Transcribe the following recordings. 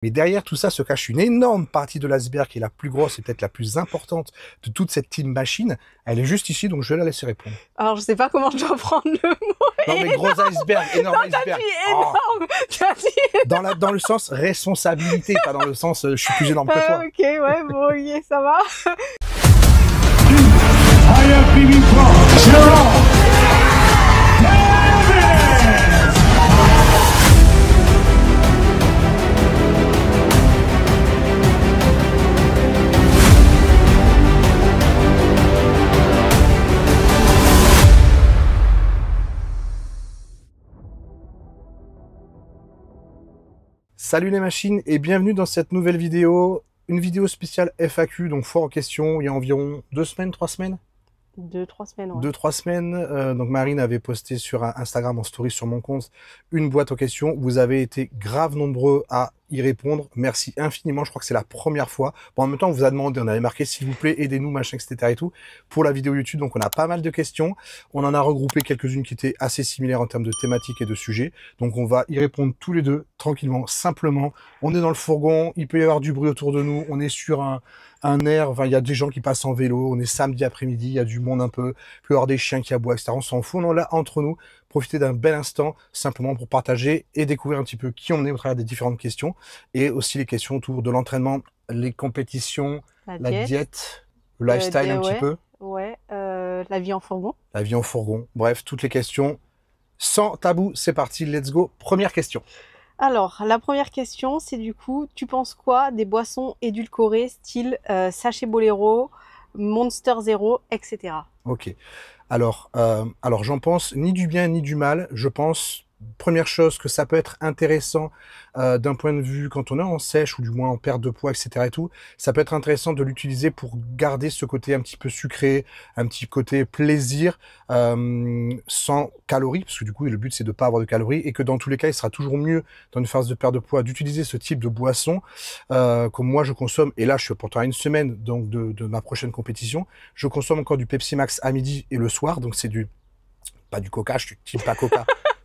Mais derrière tout ça se cache une énorme partie de l'iceberg qui est la plus grosse et peut-être la plus importante de toute cette team machine. Elle est juste ici, donc je vais la laisser répondre. Alors, je sais pas comment je dois prendre le mot. Non mais gros iceberg, énorme Non, t'as iceberg. dit énorme. T'as dit... Dans le sens responsabilité, pas dans le sens je suis plus énorme que toi. Ok, ouais, bon, ok, ça va. IFBB Pro, zero. Salut les machines et bienvenue dans cette nouvelle vidéo. Une vidéo spéciale FAQ, donc foire aux questions, il y a environ 2 semaines, 3 semaines 2-3 semaines, ouais. 2-3 semaines, donc Marine avait posté sur Instagram en story sur mon compte une boîte aux questions. Vous avez été grave nombreux à y répondre. Merci infiniment. Je crois que c'est la première fois. Bon, en même temps, on vous a demandé, on avait marqué s'il vous plaît, aidez-nous, machin, etc. et tout, pour la vidéo YouTube. Donc, on a pas mal de questions. On en a regroupé quelques-unes qui étaient assez similaires en termes de thématiques et de sujets. Donc, on va y répondre tous les deux, tranquillement, simplement. On est dans le fourgon. Il peut y avoir du bruit autour de nous. On est sur un air, enfin, il y a des gens qui passent en vélo. On est samedi après-midi. Il y a du monde un peu. Il peut y avoir des chiens qui aboient, etc. On s'en fout. On est là entre nous. Profiter d'un bel instant simplement pour partager et découvrir un petit peu qui on est au travers des différentes questions et aussi les questions autour de l'entraînement, les compétitions, la diète, le lifestyle un petit peu. Ouais, la vie en fourgon. La vie en fourgon. Bref, toutes les questions sans tabou. C'est parti, let's go. Première question. Alors, la première question, c'est du coup, tu penses quoi des boissons édulcorées style sachet Bolero, Monster Zero, etc. Ok. Alors j'en pense ni du bien ni du mal. Je pense, première chose, que ça peut être intéressant d'un point de vue quand on est en sèche ou du moins en perte de poids, etc. et tout. Ça peut être intéressant de l'utiliser pour garder ce côté un petit peu sucré, un petit côté plaisir, sans calories, parce que du coup le but c'est de pas avoir de calories et que dans tous les cas il sera toujours mieux dans une phase de perte de poids d'utiliser ce type de boisson comme moi je consomme. Et là je suis pourtant à une semaine donc de ma prochaine compétition. Je consomme encore du Pepsi Max à midi et le soir, donc c'est pas du Coca, je suis type pas Coca.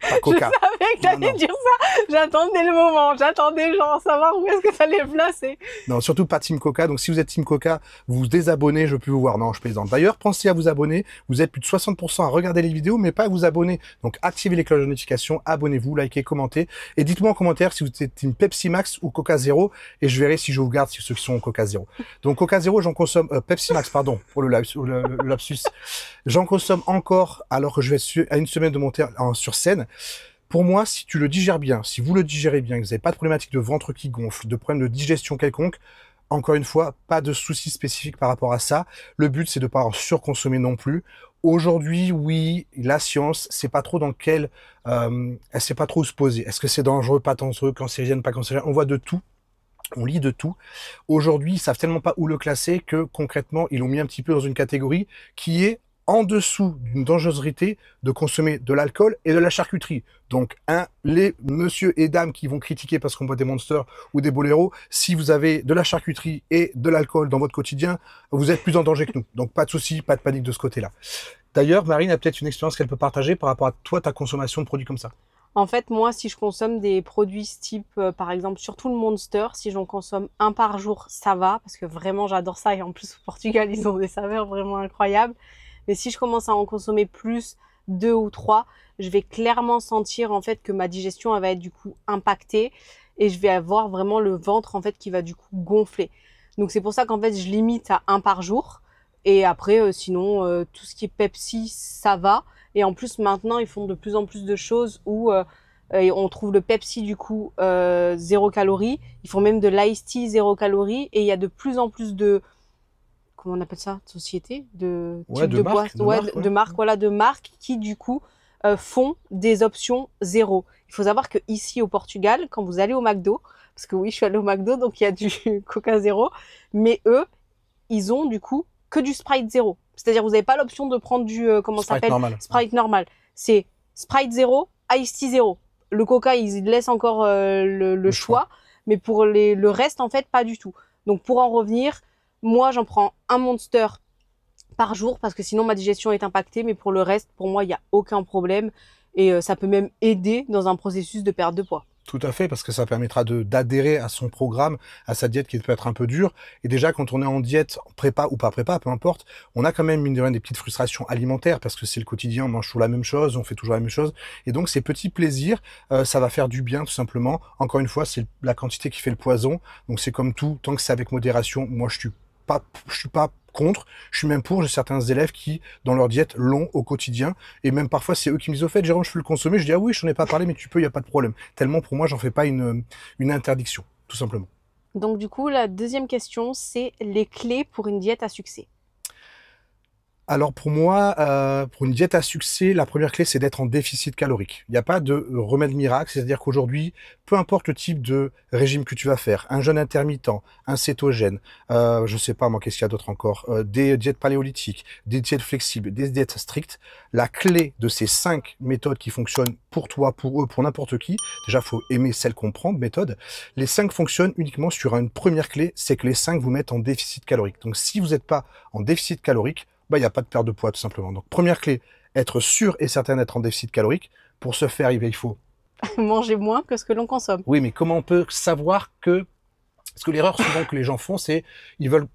Pas Coca. Je savais que t'allais dire ça. J'attendais le moment. J'attendais genre savoir où est-ce que t'allais le placer. Non, surtout pas Team Coca. Donc, si vous êtes Team Coca, vous vous désabonnez, je veux plus vous voir. Non, je plaisante. D'ailleurs, pensez à vous abonner. Vous êtes plus de 60% à regarder les vidéos, mais pas à vous abonner. Donc, activez les cloches de notification, abonnez-vous, likez, commentez. Et dites-moi en commentaire si vous êtes Team Pepsi Max ou Coca Zero. Et je verrai si je vous garde si ceux qui sont Coca Zero. Donc, Coca Zero, j'en consomme, Pepsi Max, pardon, pour le lapsus. J'en consomme encore alors que je vais à une semaine de monter sur scène. Pour moi, si tu le digères bien, si vous le digérez bien, que vous n'avez pas de problématique de ventre qui gonfle, de problème de digestion quelconque, encore une fois, pas de soucis spécifiques par rapport à ça. Le but, c'est de ne pas en surconsommer non plus. Aujourd'hui, oui, la science, c'est pas trop dans quel, elle sait pas trop où se poser. Est-ce que c'est dangereux, pas dangereux, cancérigène, pas cancérigène? On voit de tout. On lit de tout. Aujourd'hui, ils savent tellement pas où le classer que concrètement, ils l'ont mis un petit peu dans une catégorie qui est en dessous d'une dangerosité de consommer de l'alcool et de la charcuterie. Donc, les monsieur et dames qui vont critiquer parce qu'on boit des Monsters ou des Bolero, si vous avez de la charcuterie et de l'alcool dans votre quotidien, vous êtes plus en danger que nous. Donc, pas de souci, pas de panique de ce côté-là. D'ailleurs, Marine a peut-être une expérience qu'elle peut partager par rapport à toi, ta consommation de produits comme ça. En fait, moi, si je consomme des produits type, par exemple, surtout le Monster, si j'en consomme un par jour, ça va, parce que vraiment, j'adore ça. Et en plus, au Portugal, ils ont des saveurs vraiment incroyables. Mais si je commence à en consommer plus, 2 ou 3, je vais clairement sentir en fait que ma digestion elle va être du coup impactée et je vais avoir vraiment le ventre en fait qui va du coup gonfler. Donc c'est pour ça qu'en fait je limite à 1 par jour. Et après sinon tout ce qui est Pepsi ça va. Et en plus maintenant ils font de plus en plus de choses où on trouve le Pepsi du coup 0 calories. Ils font même de l'ice tea 0 calories et il y a de plus en plus de comment on appelle ça, société, de type de boîte, de marque, voilà, de marques qui du coup font des options zéro. Il faut savoir que ici au Portugal, quand vous allez au McDo, parce que oui, je suis allée au McDo, donc il y a du Coca zéro, mais eux, ils ont du coup que du Sprite zéro. C'est-à-dire vous n'avez pas l'option de prendre du comment ça s'appelle, Sprite normal. C'est Sprite zéro, Ice Tea zéro. Le Coca, ils laissent encore le choix, mais pour le reste en fait pas du tout. Donc pour en revenir, moi, j'en prends un Monster par jour parce que sinon ma digestion est impactée. Mais pour le reste, pour moi, il n'y a aucun problème. Et ça peut même aider dans un processus de perte de poids. Tout à fait, parce que ça permettra d'adhérer à son programme, à sa diète qui peut être un peu dure. Et déjà, quand on est en diète, prépa ou pas prépa, peu importe, on a quand même, mine de rien, des petites frustrations alimentaires, parce que c'est le quotidien, on mange toujours la même chose, on fait toujours la même chose. Et donc, ces petits plaisirs, ça va faire du bien, tout simplement. Encore une fois, c'est la quantité qui fait le poison. Donc, c'est comme tout, tant que c'est avec modération, moi, je suis pas contre, je suis même pour. J'ai certains élèves qui, dans leur diète, l'ont au quotidien, et même parfois c'est eux qui me disent au fait, Jérôme, je peux le consommer. Je dis ah oui, je n'en ai pas parlé, mais tu peux, il y a pas de problème. Tellement pour moi, j'en fais pas une interdiction, tout simplement. Donc du coup, la deuxième question, c'est les clés pour une diète à succès. Alors pour moi, pour une diète à succès, la première clé, c'est d'être en déficit calorique. Il n'y a pas de remède miracle, c'est-à-dire qu'aujourd'hui, peu importe le type de régime que tu vas faire, un jeûne intermittent, un cétogène, je sais pas moi, qu'est-ce qu'il y a d'autre encore, des diètes paléolithiques, des diètes flexibles, des diètes strictes, la clé de ces 5 méthodes qui fonctionnent pour toi, pour eux, pour n'importe qui, déjà, faut aimer celle qu'on prend, méthode, les 5 fonctionnent uniquement sur une première clé, c'est que les 5 vous mettent en déficit calorique. Donc si vous n'êtes pas en déficit calorique, bah, il n'y a pas de perte de poids, tout simplement. Donc, première clé, être sûr et certain d'être en déficit calorique. Pour ce faire, il faut... Manger moins que ce que l'on consomme. Oui, mais comment on peut savoir que... Parce que l'erreur souvent que les gens font, c'est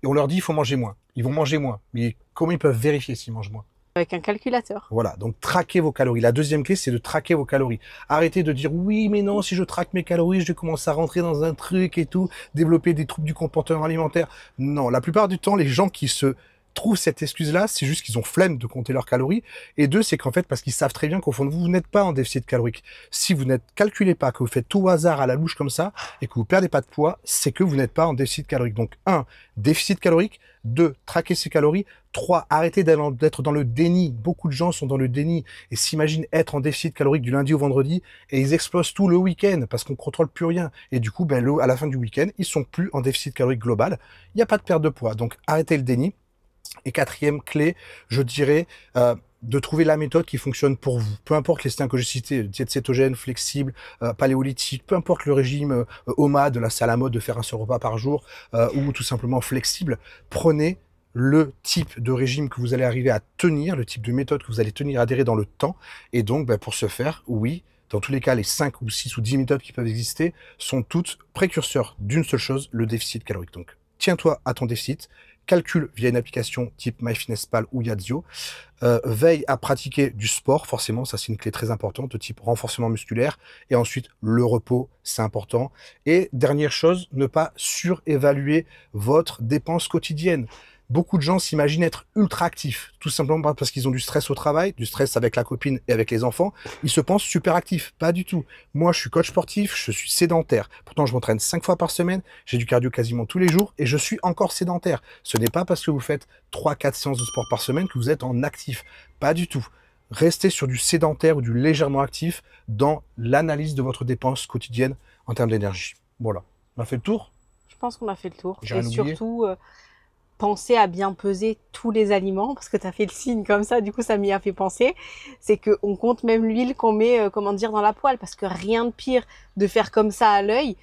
on leur dit il faut manger moins. Ils vont manger moins. Mais comment ils peuvent vérifier s'ils mangent moins? Avec un calculateur. Voilà, donc traquez vos calories. La deuxième clé, c'est de traquer vos calories. Arrêtez de dire oui, mais non, si je traque mes calories, je vais commencer à rentrer dans un truc et tout, développer des troubles du comportement alimentaire. Non, la plupart du temps, les gens qui se trouvent cette excuse-là, c'est juste qu'ils ont flemme de compter leurs calories. Et deux, c'est qu'en fait, parce qu'ils savent très bien qu'au fond de vous, vous n'êtes pas en déficit calorique. Si vous n'êtes calculez pas, que vous faites tout au hasard à la louche comme ça, et que vous perdez pas de poids, c'est que vous n'êtes pas en déficit calorique. Donc, 1, déficit calorique. 2, traquer ses calories. 3, arrêtez d'être dans le déni. Beaucoup de gens sont dans le déni et s'imaginent être en déficit calorique du lundi au vendredi et ils explosent tout le week-end parce qu'on contrôle plus rien. Et du coup, à la fin du week-end, ils sont plus en déficit calorique global. Il n'y a pas de perte de poids. Donc, arrêtez le déni. Et 4e clé, je dirais, de trouver la méthode qui fonctionne pour vous. Peu importe les styles que j'ai cités, diète cétogène, flexible, paléolithique, peu importe le régime OMAD, là c'est à la mode de faire un seul repas par jour, ou tout simplement flexible, prenez le type de régime que vous allez arriver à tenir, le type de méthode que vous allez tenir, adhérer dans le temps. Et donc, pour ce faire, oui, dans tous les cas, les 5 ou 6 ou 10 méthodes qui peuvent exister sont toutes précurseurs d'une seule chose, le déficit calorique. Donc, tiens-toi à ton déficit, calcule via une application type MyFitnessPal ou Yazio, veille à pratiquer du sport, forcément, ça c'est une clé très importante, de type renforcement musculaire, et ensuite le repos, c'est important. Et dernière chose, ne pas surévaluer votre dépense quotidienne. Beaucoup de gens s'imaginent être ultra actifs, tout simplement parce qu'ils ont du stress au travail, du stress avec la copine et avec les enfants. Ils se pensent super actifs. Pas du tout. Moi, je suis coach sportif, je suis sédentaire. Pourtant, je m'entraîne 5 fois par semaine, j'ai du cardio quasiment tous les jours et je suis encore sédentaire. Ce n'est pas parce que vous faites 3-4 séances de sport par semaine que vous êtes en actif. Pas du tout. Restez sur du sédentaire ou du légèrement actif dans l'analyse de votre dépense quotidienne en termes d'énergie. Voilà. On a fait le tour? Je pense qu'on a fait le tour. J'ai Et rien oublié. surtout, penser à bien peser tous les aliments, parce que tu as fait le signe comme ça, du coup ça m'y a fait penser, c'est qu'on compte même l'huile qu'on met, comment dire, dans la poêle, parce que rien de pire de faire comme ça à l'œil,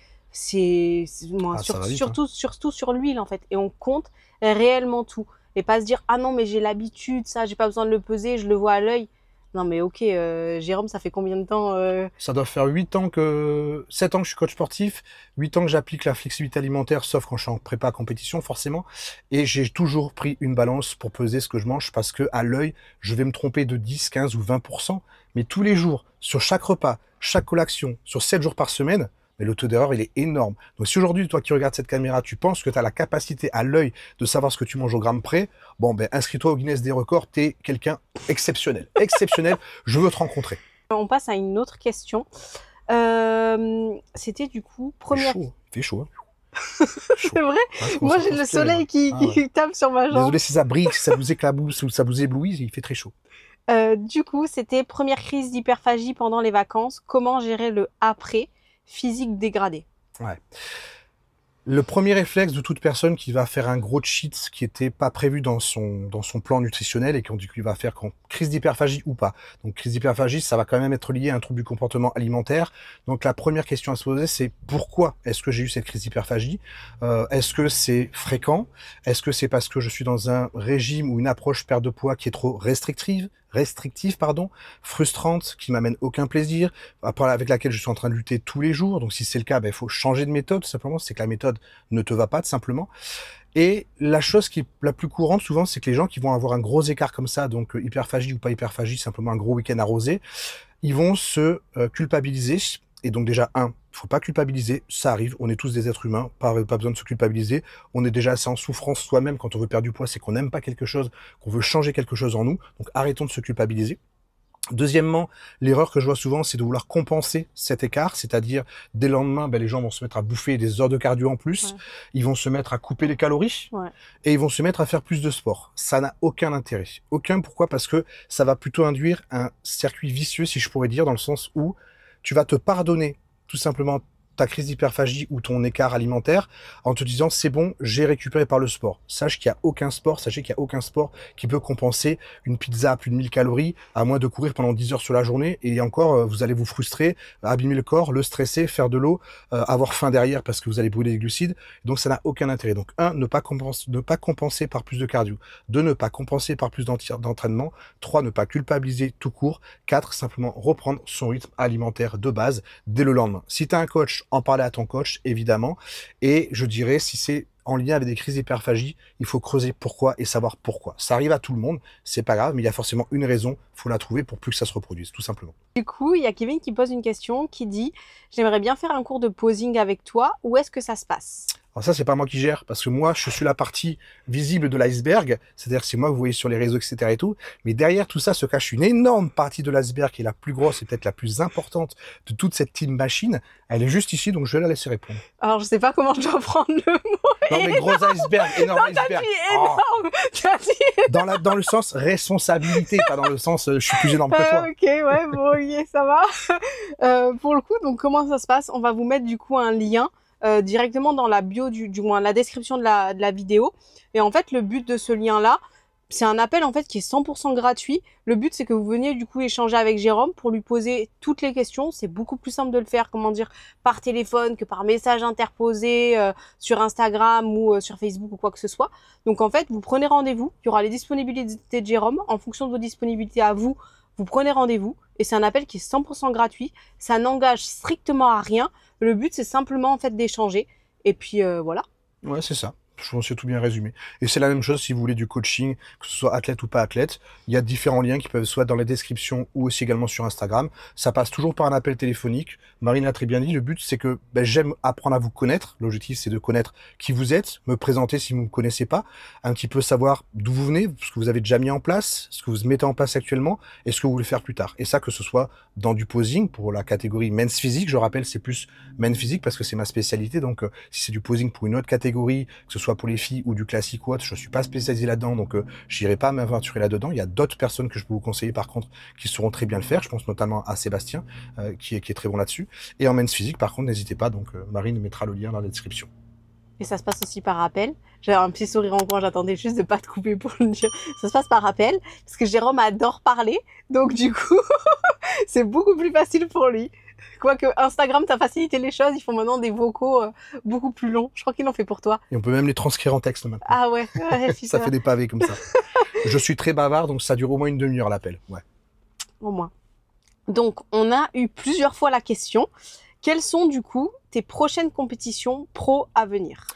moi, Ça va vite, hein. surtout sur l'huile en fait, et on compte réellement tout, et pas se dire ah non mais j'ai l'habitude, ça j'ai pas besoin de le peser, je le vois à l'œil. Non mais ok, Jérôme, ça fait combien de temps Ça doit faire 7 ans que je suis coach sportif, 8 ans que j'applique la flexibilité alimentaire, sauf quand je suis en prépa compétition, forcément. Et j'ai toujours pris une balance pour peser ce que je mange parce que à l'œil, je vais me tromper de 10, 15 ou 20%. Mais tous les jours, sur chaque repas, chaque collation, sur 7 jours par semaine, mais le taux d'erreur, il est énorme. Donc si aujourd'hui, toi qui regardes cette caméra, tu penses que tu as la capacité à l'œil de savoir ce que tu manges au gramme près, bon, inscris-toi au Guinness des records, t'es quelqu'un exceptionnel. Exceptionnel, je veux te rencontrer. On passe à une autre question. C'était du coup première. Il fait chaud. Chaud. C'est vrai. Ouais, je commence Moi à j'ai le transpirer, soleil moi. qui tape sur ma jambe. Désolé si ça brille, si ça vous éclabousse ou ça vous éblouit, il fait très chaud. Du coup, c'était première crise d'hyperphagie pendant les vacances. Comment gérer le après, physique dégradé? Ouais. Le premier réflexe de toute personne qui va faire un gros cheat qui n'était pas prévu dans son plan nutritionnel et qu'on dit qu'il va faire crise d'hyperphagie ou pas. Donc crise d'hyperphagie, ça va quand même être lié à un trouble du comportement alimentaire. Donc la première question à se poser, c'est pourquoi est-ce que j'ai eu cette crise d'hyperphagie? Est-ce que c'est fréquent? Est-ce que c'est parce que je suis dans un régime ou une approche perte de poids qui est trop restrictive, frustrante, qui m'amène aucun plaisir, avec laquelle je suis en train de lutter tous les jours? Donc si c'est le cas, il faut changer de méthode, tout simplement. C'est que la méthode ne te va pas, tout simplement. Et la chose qui est la plus courante souvent, c'est que les gens qui vont avoir un gros écart comme ça, donc hyperphagie ou pas hyperphagie, simplement un gros week-end arrosé, ils vont se culpabiliser. Et donc déjà, faut pas culpabiliser, ça arrive, on est tous des êtres humains, pas besoin de se culpabiliser, on est déjà assez en souffrance soi-même quand on veut perdre du poids, c'est qu'on n'aime pas quelque chose, qu'on veut changer quelque chose en nous, donc arrêtons de se culpabiliser. Deuxièmement, l'erreur que je vois souvent, c'est de vouloir compenser cet écart, c'est-à-dire dès le lendemain, les gens vont se mettre à bouffer des heures de cardio en plus, ils vont se mettre à couper les calories, et ils vont se mettre à faire plus de sport. Ça n'a aucun intérêt. Aucun, pourquoi? Parce que ça va plutôt induire un circuit vicieux, si je pourrais dire, dans le sens où tu vas te pardonner tout simplement ta crise d'hyperphagie ou ton écart alimentaire en te disant c'est bon, j'ai récupéré par le sport. Sachez qu'il n'y a aucun sport qui peut compenser une pizza à plus de 1000 calories, à moins de courir pendant 10 heures sur la journée, et encore, vous allez vous frustrer, abîmer le corps, le stresser, faire de l'eau, avoir faim derrière parce que vous allez brûler les glucides. Donc ça n'a aucun intérêt. Donc ne pas compenser par plus de cardio. 2, ne pas compenser par plus d'entraînement. 3, ne pas culpabiliser tout court. 4, simplement reprendre son rythme alimentaire de base dès le lendemain. Si tu as un coach, en parler à ton coach, évidemment. Et je dirais, si c'est en lien avec des crises d'hyperphagie, il faut creuser pourquoi et savoir pourquoi. Ça arrive à tout le monde, c'est pas grave, mais il y a forcément une raison, il faut la trouver pour plus que ça se reproduise, tout simplement. Du coup, il y a Kevin qui pose une question, qui dit « J'aimerais bien faire un cours de posing avec toi, où est-ce que ça se passe ?» Alors ça, c'est pas moi qui gère, parce que moi, je suis la partie visible de l'iceberg, c'est-à-dire c'est moi que vous voyez sur les réseaux, etc. et tout, mais derrière tout ça se cache une énorme partie de l'iceberg qui est la plus grosse et peut-être la plus importante de toute cette team machine. Elle est juste ici, donc je vais la laisser répondre. Alors, je sais pas comment je dois prendre le mot. Non, mais gros iceberg, énorme iceberg. Énorme. T'as dit... Dans le sens responsabilité, pas dans le sens je suis plus énorme que toi. Ok, ouais, bon, ok, ça va. Pour le coup, donc comment ça se passe? On va vous mettre du coup un lien directement dans la bio, du moins la description de la vidéo. Et en fait, le but de ce lien-là, c'est un appel en fait qui est 100% gratuit. Le but, c'est que vous veniez du coup échanger avec Jérôme pour lui poser toutes les questions. C'est beaucoup plus simple de le faire, comment dire, par téléphone que par message interposé sur Instagram ou sur Facebook ou quoi que ce soit. Donc en fait, vous prenez rendez-vous. Il y aura les disponibilités de Jérôme. En fonction de vos disponibilités à vous, vous prenez rendez-vous. Et c'est un appel qui est 100% gratuit. Ça n'engage strictement à rien. Le but, c'est simplement en fait d'échanger. Et puis voilà. Ouais, c'est ça. Je pense que c'est tout bien résumé. Et c'est la même chose si vous voulez du coaching, que ce soit athlète ou pas athlète. Il y a différents liens qui peuvent soit dans la description ou aussi également sur Instagram. Ça passe toujours par un appel téléphonique. Marine l'a très bien dit. Le but, c'est que j'aime apprendre à vous connaître. L'objectif, c'est de connaître qui vous êtes, me présenter si vous ne me connaissez pas, un petit peu savoir d'où vous venez, ce que vous avez déjà mis en place, ce que vous mettez en place actuellement et ce que vous voulez faire plus tard. Et ça, que ce soit dans du posing pour la catégorie men's physique. Je rappelle, c'est plus men's physique parce que c'est ma spécialité. Donc, si c'est du posing pour une autre catégorie, que ce soit pour les filles ou du classique ou autre, je suis pas spécialisé là-dedans, donc j'irai pas m'aventurer là-dedans. Il y a d'autres personnes que je peux vous conseiller par contre qui sauront très bien le faire. Je pense notamment à Sébastien qui est très bon là-dessus. Et en men's physique, par contre, n'hésitez pas. Donc Marine mettra le lien dans la description. Et ça se passe aussi par appel. J'ai un petit sourire en coin, j'attendais juste de pas te couper pour le dire. Ça se passe par appel parce que Jérôme adore parler, donc du coup, c'est beaucoup plus facile pour lui. Quoique Instagram t'a facilité les choses, ils font maintenant des vocaux beaucoup plus longs. Je crois qu'ils l'ont fait pour toi. Et on peut même les transcrire en texte maintenant. Ah ouais, ça fait des pavés comme ça. Je suis très bavard, donc ça dure au moins une demi-heure l'appel. Ouais. Au moins. Donc, on a eu plusieurs fois la question. Quelles sont du coup tes prochaines compétitions pro à venir?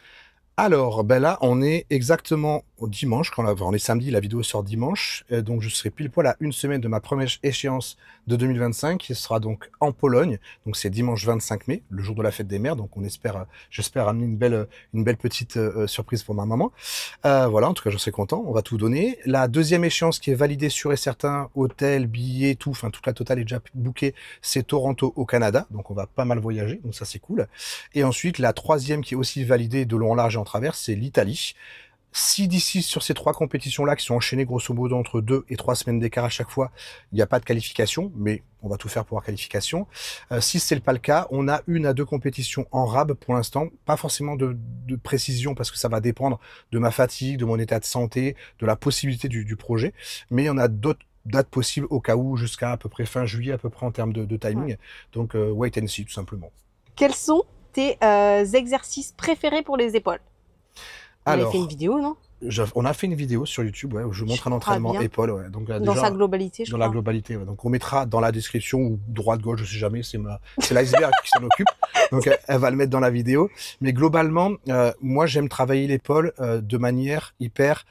Alors, là, on est exactement au dimanche, on est samedi, la vidéo sort dimanche, donc je serai pile poil à une semaine de ma première échéance de 2025, qui sera donc en Pologne, donc c'est dimanche 25 mai, le jour de la fête des mères, donc j'espère amener une belle petite surprise pour ma maman. Voilà, en tout cas, je serai content, on va tout donner. La deuxième échéance qui est validée sûr et certain, hôtel, billets, tout, enfin toute la totale est déjà bookée, c'est Toronto au Canada, donc on va pas mal voyager, donc ça c'est cool. Et ensuite, la troisième qui est aussi validée de long en large et en travers, c'est l'Italie. Si d'ici sur ces 3 compétitions-là, qui sont enchaînées grosso modo entre 2 et 3 semaines d'écart à chaque fois, il n'y a pas de qualification, mais on va tout faire pour avoir qualification. Si c'est pas le cas, on a 1 à 2 compétitions en rab pour l'instant, pas forcément de précision parce que ça va dépendre de ma fatigue, de mon état de santé, de la possibilité du projet, mais on a d'autres date possible au cas où, jusqu'à à peu près fin juillet, à peu près en termes de timing. Ouais. Donc, wait and see, tout simplement. Quels sont tes exercices préférés pour les épaules? On avait fait une Alors, vidéo, non? on a fait une vidéo sur YouTube ouais, où je montre un crois entraînement bien. épaule. Ouais. Donc, Dans déjà, sa globalité, je dans crois. la globalité. Ouais. Donc, on mettra dans la description ou droite, gauche, je sais jamais, c'est l'iceberg qui s'en occupe. Donc, elle va le mettre dans la vidéo. Mais globalement, moi, j'aime travailler l'épaule de manière hyper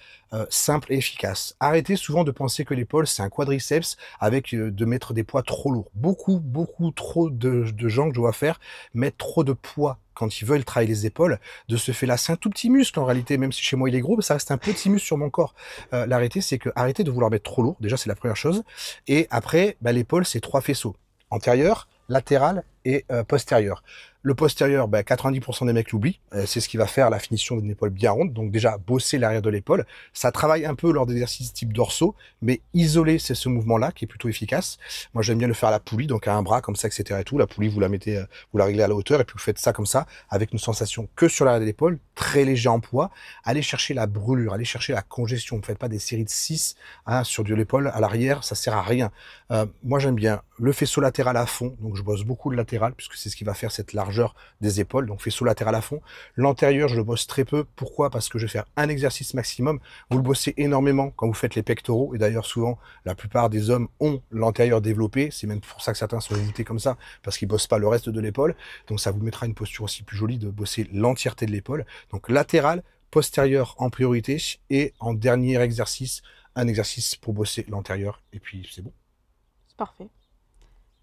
simple et efficace. Arrêtez souvent de penser que l'épaule, c'est un quadriceps avec de mettre des poids trop lourds. Beaucoup trop de gens que je vois faire mettent trop de poids quand ils veulent travailler les épaules. De ce fait-là, c'est un tout petit muscle en réalité, même si chez moi il est gros, mais ça reste un petit muscle sur mon corps. L'arrêté, c'est que arrêtez de vouloir mettre trop lourd. Déjà, c'est la première chose. Et après, bah, l'épaule, c'est 3 faisceaux. Antérieur, latéral et postérieur. Le postérieur, 90% des mecs l'oublient. C'est ce qui va faire la finition d'une épaule bien ronde. Donc déjà, bosser l'arrière de l'épaule. Ça travaille un peu lors d'exercices type dorsaux, mais isoler, c'est ce mouvement-là qui est plutôt efficace. Moi, j'aime bien le faire à la poulie, donc à un bras comme ça, etc. Et tout. La poulie, vous la mettez, vous la réglez à la hauteur et puis vous faites ça comme ça, avec une sensation que sur l'arrière de l'épaule, très léger en poids. Allez chercher la brûlure, allez chercher la congestion. Ne faites pas des séries de 6 sur de l'épaule à l'arrière, ça sert à rien. Moi, j'aime bien le faisceau latéral à fond, donc je bosse beaucoup le latéral puisque c'est ce qui va faire cette largeur des épaules, donc faisceau latéral à fond. L'antérieur, je le bosse très peu. Pourquoi? Parce que je vais faire un exercice maximum. Vous le bossez énormément quand vous faites les pectoraux, et d'ailleurs souvent, la plupart des hommes ont l'antérieur développé. C'est même pour ça que certains sont évités comme ça, parce qu'ils bossent pas le reste de l'épaule. Donc ça vous mettra une posture aussi plus jolie de bosser l'entièreté de l'épaule. Donc latéral, postérieur en priorité, et en dernier exercice, un exercice pour bosser l'antérieur, et puis c'est bon. C'est parfait.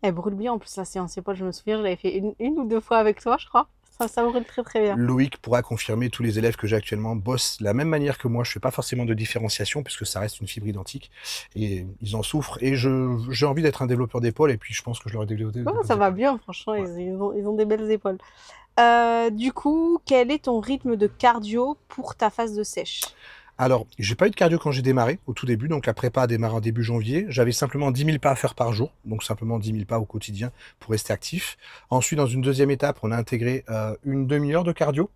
Elle brûle bien en plus la séance épaule, je me souviens, je l'avais fait une ou deux fois avec toi, je crois. Ça brûle très bien. Loïc pourra confirmer, tous les élèves que j'ai actuellement bossent de la même manière que moi. Je fais pas forcément de différenciation puisque ça reste une fibre identique et ils en souffrent. Et j'ai envie d'être un développeur d'épaule et puis je pense que je leur ai développé. Ouais, ça va bien, franchement, ouais. Ils ont des belles épaules. Du coup, quel est ton rythme de cardio pour ta phase de sèche? Alors, j'ai pas eu de cardio quand j'ai démarré, au tout début, donc la prépa a démarré en début janvier. J'avais simplement 10 000 pas à faire par jour, donc simplement 10 000 pas au quotidien pour rester actif. Ensuite, dans une deuxième étape, on a intégré une demi-heure de cardio.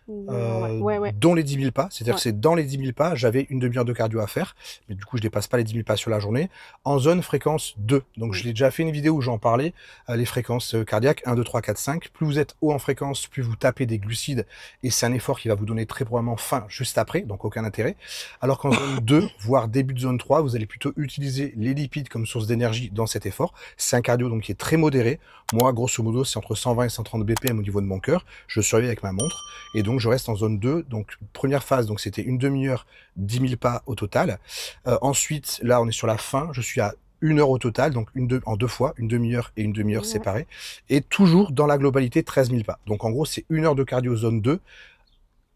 Ouais. Dont les 10 000 pas, c'est-à-dire que c'est dans les 10 000 pas, j'avais une demi-heure de cardio à faire, mais du coup je dépasse pas les 10 000 pas sur la journée, en zone fréquence 2. Donc je l'ai déjà fait une vidéo où j'en parlais, les fréquences cardiaques 1, 2, 3, 4, 5. Plus vous êtes haut en fréquence, plus vous tapez des glucides, et c'est un effort qui va vous donner très probablement faim juste après, donc aucun intérêt. Alors qu'en zone 2, voire début de zone 3, vous allez plutôt utiliser les lipides comme source d'énergie dans cet effort. C'est un cardio donc qui est très modéré. Moi, grosso modo, c'est entre 120 et 130 BPM au niveau de mon cœur. Je surveille avec ma montre, et donc je reste en zone 2. Donc première phase, donc c'était une demi-heure, 10 000 pas au total. Ensuite, là on est sur la fin, je suis à 1 heure au total, donc en deux fois, une demi-heure et une demi-heure séparées, et toujours dans la globalité 13 000 pas. Donc en gros c'est 1 heure de cardio zone 2,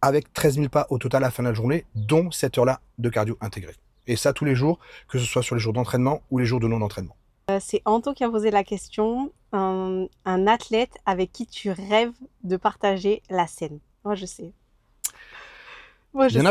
avec 13 000 pas au total à la fin de la journée, dont cette heure-là de cardio intégré. Et ça tous les jours, que ce soit sur les jours d'entraînement ou les jours de non-entraînement. C'est Anto qui a posé la question, un athlète avec qui tu rêves de partager la scène. Moi je sais. Il y en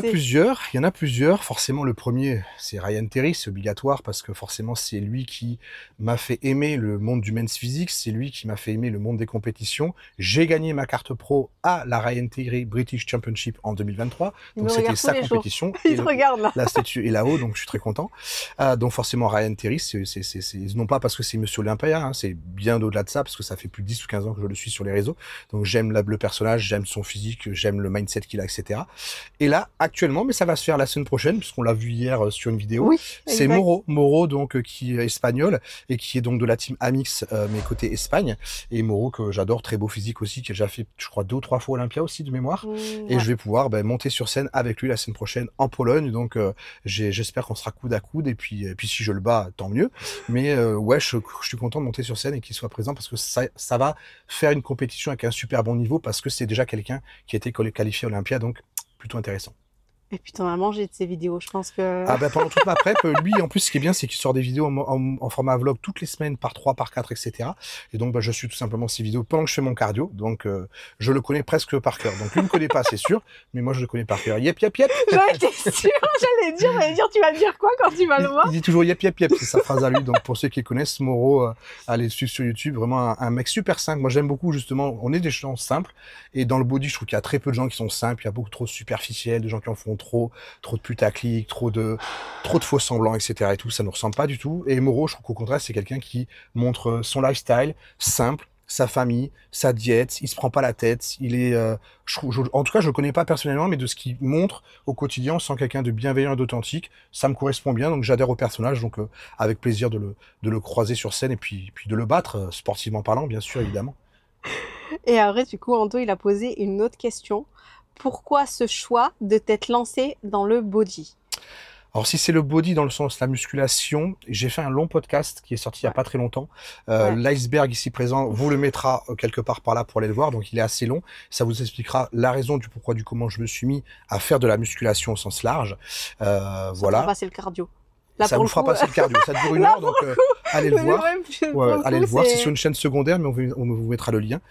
a plusieurs. Forcément, le premier, c'est Ryan Terry, c'est obligatoire parce que forcément, c'est lui qui m'a fait aimer le monde du men's physique, c'est lui qui m'a fait aimer le monde des compétitions. J'ai gagné ma carte pro à la Ryan Terry British Championship en 2023. Donc c'était sa compétition. Il te regarde là. La statue est là-haut, donc je suis très content. Donc forcément, Ryan Terry, c'est non pas parce que c'est Monsieur Olympia, hein, c'est bien au-delà de ça parce que ça fait plus de 10 ou 15 ans que je le suis sur les réseaux. Donc j'aime le personnage, j'aime son physique, j'aime le mindset qu'il a, etc. Et là, actuellement, mais ça va se faire la semaine prochaine, puisqu'on l'a vu hier sur une vidéo. Oui, c'est Moro donc qui est espagnol et qui est donc de la team Amix, mais côté Espagne. Et Moro que j'adore, très beau physique aussi, qui a déjà fait, je crois, 2 ou 3 fois Olympia aussi de mémoire. Et je vais pouvoir monter sur scène avec lui la semaine prochaine en Pologne. Donc j'espère qu'on sera coude à coude. Et puis si je le bats, tant mieux. Mais ouais, je suis content de monter sur scène et qu'il soit présent parce que ça va faire une compétition avec un super bon niveau parce que c'est déjà quelqu'un qui a été qualifié Olympia, donc plutôt intéressant. Et puis t'en as mangé de ces vidéos, je pense que... Ah pendant toute ma prep, lui en plus ce qui est bien c'est qu'il sort des vidéos en format vlog toutes les semaines par 3, par 4, etc. Et donc je suis tout simplement ces vidéos pendant que je fais mon cardio, donc je le connais presque par cœur. Donc lui ne me connaît pas c'est sûr, mais moi je le connais par cœur. Yep. J'étais sûre, j'allais dire tu vas dire quoi quand tu vas le voir? Il dit toujours yep, c'est sa phrase à lui. Donc pour ceux qui connaissent Moro, allez suivre sur YouTube, vraiment un mec super simple. Moi j'aime beaucoup justement, on est des gens simples, et dans le body je trouve qu'il y a très peu de gens qui sont simples, il y a beaucoup trop superficiels, de gens qui en font trop de putaclic, trop de faux semblants, etc. et tout. Ça nous ressemble pas du tout. Et Moreau, je trouve qu'au contraire, c'est quelqu'un qui montre son lifestyle simple, sa famille, sa diète, il se prend pas la tête, il est, en tout cas, je le connais pas personnellement, mais de ce qu'il montre au quotidien, on sent quelqu'un de bienveillant et d'authentique, ça me correspond bien, donc j'adhère au personnage, donc avec plaisir de le croiser sur scène et puis de le battre, sportivement parlant, bien sûr, évidemment. Et après, du coup, Anto, il a posé une autre question. Pourquoi ce choix de t'être lancé dans le body? Alors si c'est le body dans le sens la musculation, j'ai fait un long podcast qui est sorti il y a pas très longtemps. L'iceberg ici présent vous le mettra quelque part par là pour aller le voir, donc il est assez long. Ça vous expliquera la raison du pourquoi du comment je me suis mis à faire de la musculation au sens large. Ça voilà. fera passer le cardio. Là, ça vous fera passer le cardio. Ça dure 1 heure, donc allez le voir. Allez le voir. C'est sur une chaîne secondaire, mais on vous mettra le lien.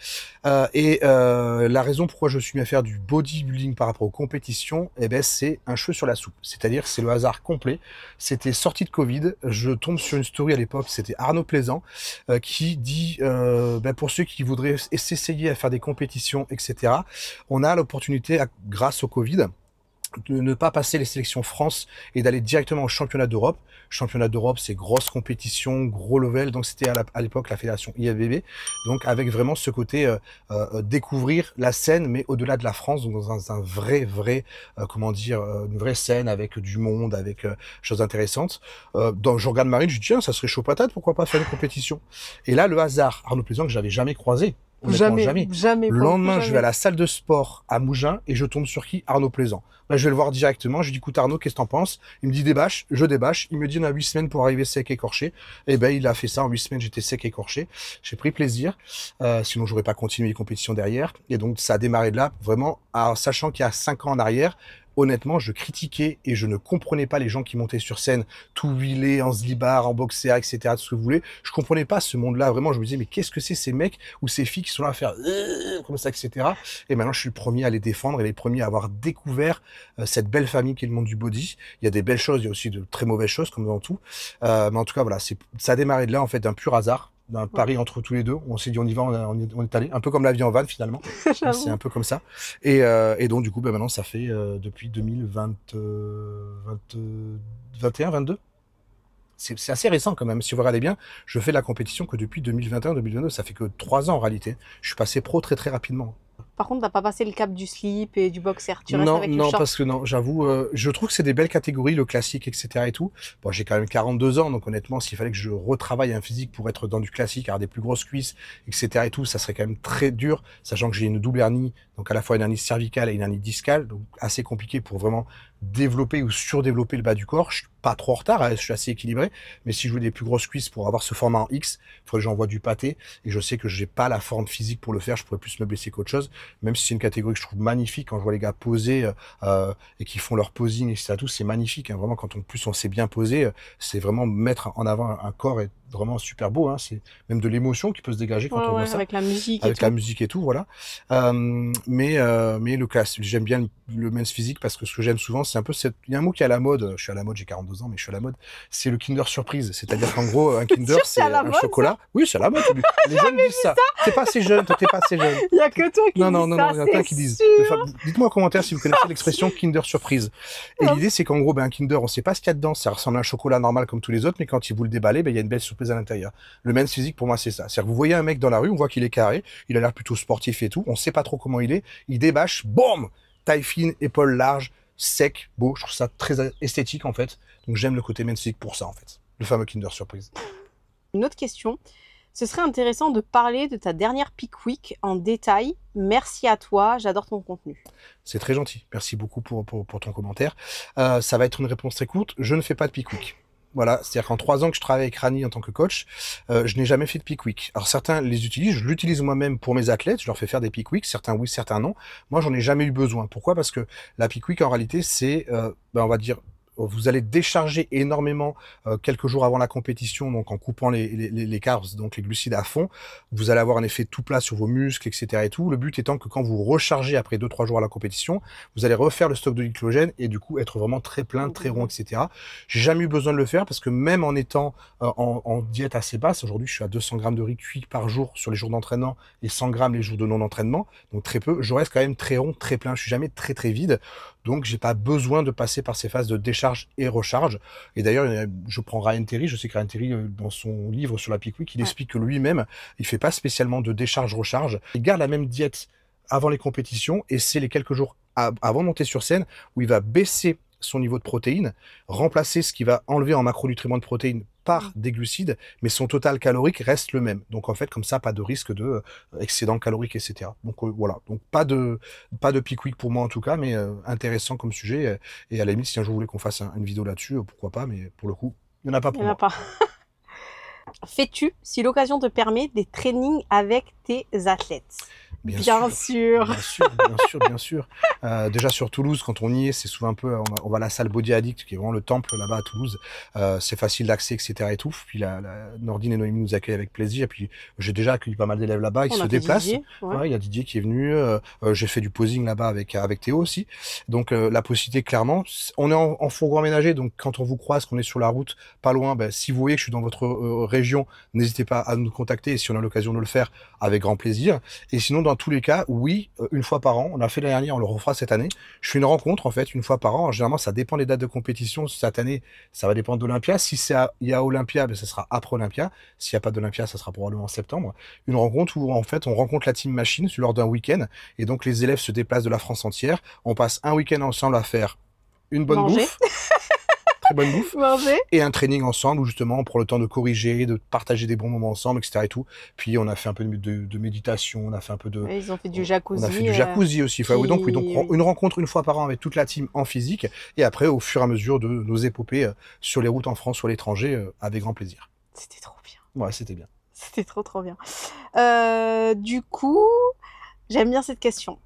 La raison pourquoi je me suis mis à faire du bodybuilding par rapport aux compétitions, eh ben, c'est un cheveu sur la soupe. C'est-à-dire, c'est le hasard complet. C'était sorti de Covid. Je tombe sur une story à l'époque. C'était Arnaud Plaisant qui dit, pour ceux qui voudraient s'essayer à faire des compétitions, etc., on a l'opportunité, grâce au Covid, de ne pas passer les sélections France et d'aller directement au championnat d'Europe. Championnat d'Europe, c'est grosse compétition, gros level. Donc c'était à l'époque la fédération IFBB. Donc avec vraiment ce côté découvrir la scène, mais au-delà de la France, donc dans un vrai une vraie scène avec du monde, avec choses intéressantes. Je regarde Marine, je dis tiens, ça serait chaud patate, pourquoi pas faire une compétition? Et là, le hasard, Arnaud Plaisant que j'avais jamais croisé. Jamais. Le lendemain, je vais à la salle de sport à Mougins et je tombe sur qui? Arnaud Plaisant. Là, je vais le voir directement. Je lui dis, écoute Arnaud, qu'est-ce que t'en penses? Il me dit débâche, je débâche. Il me dit, on a 8 semaines pour arriver sec écorché. Et ben, il a fait ça en 8 semaines. J'étais sec écorché. J'ai pris plaisir. Sinon, j'aurais pas continué les compétitions derrière. Et donc, ça a démarré de là, vraiment, en sachant qu'il y a 5 ans en arrière, honnêtement, je critiquais et je ne comprenais pas les gens qui montaient sur scène, tout huilés, en slibard, en boxer, etc., tout ce que vous voulez. Je comprenais pas ce monde-là. Vraiment, je me disais, mais qu'est-ce que c'est ces mecs ou ces filles qui sont là à faire comme ça, etc. Et maintenant, je suis le premier à les défendre et les premiers à avoir découvert cette belle famille qui est le monde du body. Il y a des belles choses, il y a aussi de très mauvaises choses, comme dans tout. Mais en tout cas, voilà, ça a démarré de là, en fait, d'un pur hasard. D'un pari entre tous les deux, on s'est dit on y va, on est allé, un peu comme la vie en van finalement, c'est un peu comme ça. Et donc du coup, maintenant ça fait depuis 2021, 22. C'est assez récent quand même. Si vous regardez bien, je fais de la compétition que depuis 2021-2022, ça fait que 3 ans en réalité. Je suis passé pro très très rapidement. Par contre, t'as pas passé le cap du slip et du boxer. Tu restes avec le short. Parce que non, j'avoue, je trouve que c'est des belles catégories, le classique, etc. et tout. Bon, j'ai quand même 42 ans, donc honnêtement, s'il fallait que je retravaille un physique pour être dans du classique, avoir des plus grosses cuisses, etc. et tout, ça serait quand même très dur, sachant que j'ai une double hernie, donc à la fois une hernie cervicale et une hernie discale, donc assez compliqué pour vraiment développer ou surdévelopper le bas du corps. Je suis pas trop en retard, je suis assez équilibré, mais si je veux des plus grosses cuisses pour avoir ce format en X, il faudrait que j'envoie du pâté, et je sais que j'ai pas la forme physique pour le faire, je pourrais plus me blesser qu'autre chose, même si c'est une catégorie que je trouve magnifique quand je vois les gars poser et qui font leur posing, etc. Tout, c'est magnifique, hein, vraiment, quand on sait bien poser, c'est vraiment mettre en avant un corps et vraiment super beau, hein. C'est même de l'émotion qui peut se dégager quand on voit ça. Avec la musique avec la musique et tout, voilà. Mais le classe, j'aime bien le men's physique parce que ce que j'aime souvent, c'est un peu il y a un mot qui est à la mode, je suis à la mode, j'ai 42 ans, mais je suis à la mode, c'est le Kinder Surprise. C'est-à-dire qu'en gros, un Kinder, c'est un chocolat. Oui, c'est à la mode. Les jeunes disent ça. T'es pas assez jeune, t'es pas assez jeune. Il y a que toi qui dis ça. Non, il y en a plein qui disent. Dites-moi en commentaire si vous connaissez l'expression Kinder Surprise. Et l'idée, c'est qu'en gros, un Kinder, on sait pas ce qu'il y a dedans. Ça ressemble à un chocolat normal comme tous les autres, mais quand vous le déballez, il y a une belle surprise à l'intérieur. Le men's physique, pour moi, c'est ça. C'est-à-dire que vous voyez un mec dans la rue, on voit qu'il est carré, il a l'air plutôt sportif et tout, on sait pas trop comment il est, il débâche, boum, taille fine, épaules larges, sec, beau, je trouve ça très esthétique en fait. Donc j'aime le côté men's physique pour ça en fait. Le fameux Kinder Surprise. Une autre question. Ce serait intéressant de parler de ta dernière Peak Week en détail. Merci à toi, j'adore ton contenu. C'est très gentil. Merci beaucoup pour ton commentaire. Ça va être une réponse très courte. Je ne fais pas de Peak Week. Voilà, c'est-à-dire qu'en 3 ans que je travaille avec Rani en tant que coach, je n'ai jamais fait de Peak Week. Alors certains les utilisent, je l'utilise moi-même pour mes athlètes, je leur fais faire des Peak Week, certains oui, certains non. Moi, j'en ai jamais eu besoin. Pourquoi? Parce que la Peak Week, en réalité, c'est, on va dire, vous allez décharger énormément quelques jours avant la compétition, donc en coupant les carbs, donc les glucides à fond. Vous allez avoir un effet tout plat sur vos muscles, etc. et tout. Le but étant que quand vous rechargez après 2-3 jours à la compétition, vous allez refaire le stock de glycogène et du coup être vraiment très plein, très rond, etc. J'ai jamais eu besoin de le faire parce que même en étant en diète assez basse, aujourd'hui je suis à 200 grammes de riz cuit par jour sur les jours d'entraînement et 100 grammes les jours de non-entraînement, donc très peu, je reste quand même très rond, très plein, je suis jamais très très vide. Donc, j'ai pas besoin de passer par ces phases de décharge et recharge. Et d'ailleurs, je prends Ryan Terry. Je sais que Ryan Terry, dans son livre sur la Peak Week, il explique que lui-même, il fait pas spécialement de décharge-recharge. Il garde la même diète avant les compétitions et c'est les quelques jours avant de monter sur scène où il va baisser son niveau de protéines, remplacer ce qui va enlever en macronutriments de protéines par des glucides, mais son total calorique reste le même. Donc en fait, comme ça, pas de risque de excédent calorique, etc. Donc voilà, donc pas de Peak Week pour moi en tout cas, mais intéressant comme sujet. Et à la limite, si un jour vous voulez qu'on fasse une vidéo là-dessus, pourquoi pas, mais pour le coup, il n'y en a pas pour moi. Pas. Fais-tu, si l'occasion te permet, des trainings avec tes athlètes? Bien sûr. Bien sûr. Déjà sur Toulouse, quand on y est, c'est souvent un peu, on va à la salle Body Addict, qui est vraiment le temple là-bas à Toulouse. C'est facile d'accès, etc. et tout. Puis la Nordine et Noémie nous accueillent avec plaisir. Et puis j'ai déjà accueilli pas mal d'élèves là-bas. Ils se déplacent. Didier, ouais, il y a Didier qui est venu. J'ai fait du posing là-bas avec Théo aussi. Donc la possibilité, clairement, on est en fourgon aménagé. Donc quand on vous croise, qu'on est sur la route, pas loin, si vous voyez que je suis dans votre région, n'hésitez pas à nous contacter. Et si on a l'occasion de le faire, avec grand plaisir. Et sinon, dans tous les cas, oui, une fois par an, on a fait l'année dernière, on le refera cette année. Je fais une rencontre, en fait, une fois par an. Généralement, ça dépend des dates de compétition. Cette année, ça va dépendre d'Olympia. Si il y a Olympia, ça sera après Olympia. S'il n'y a pas d'Olympia, ça sera probablement en septembre. Une rencontre où, en fait, on rencontre la team machine lors d'un week-end. Et donc, les élèves se déplacent de la France entière. On passe un week-end ensemble à faire une bonne bouffe. Bonne bouffe et un training ensemble où justement on prend le temps de corriger, de partager des bons moments ensemble, etc. et tout. Puis on a fait un peu de méditation, on a fait un peu de... Ouais, ils ont fait du jacuzzi. On a fait du jacuzzi aussi. Qui... Donc une rencontre une fois par an avec toute la team en physique et après au fur et à mesure de nos épopées sur les routes en France ou à l'étranger avec grand plaisir. C'était trop bien. Ouais, c'était bien. C'était trop bien. Du coup... J'aime bien cette question.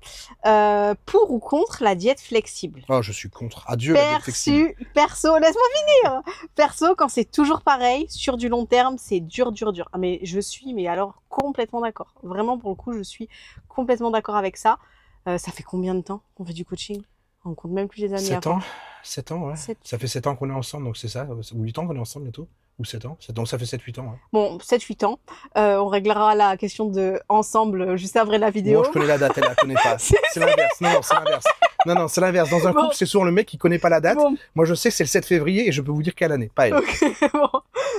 Pour ou contre la diète flexible? Oh, je suis contre. Adieu la diète flexible. Perso, laisse-moi finir. Perso, quand c'est toujours pareil, sur du long terme, c'est dur. Ah, mais je suis, mais alors complètement d'accord. Vraiment, pour le coup, je suis complètement d'accord avec ça. Ça fait combien de temps qu'on fait du coaching? On compte même plus les années. 7 ans, ouais. Ça fait 7 ans qu'on est ensemble, donc c'est ça. Ou 8 ans qu'on est ensemble bientôt. Ou 7 ans. Donc ça fait 7-8 ans. Ouais. Bon, 7-8 ans. On réglera la question de ensemble juste après la vidéo. Moi, je connais la date, elle la connaît pas. C'est l'inverse. Non, c'est l'inverse. Non, c'est l'inverse. Dans un couple, c'est souvent le mec qui connaît pas la date. Bon. Moi, je sais que c'est le 7 février et je peux vous dire quelle année, pas elle. Okay, bon.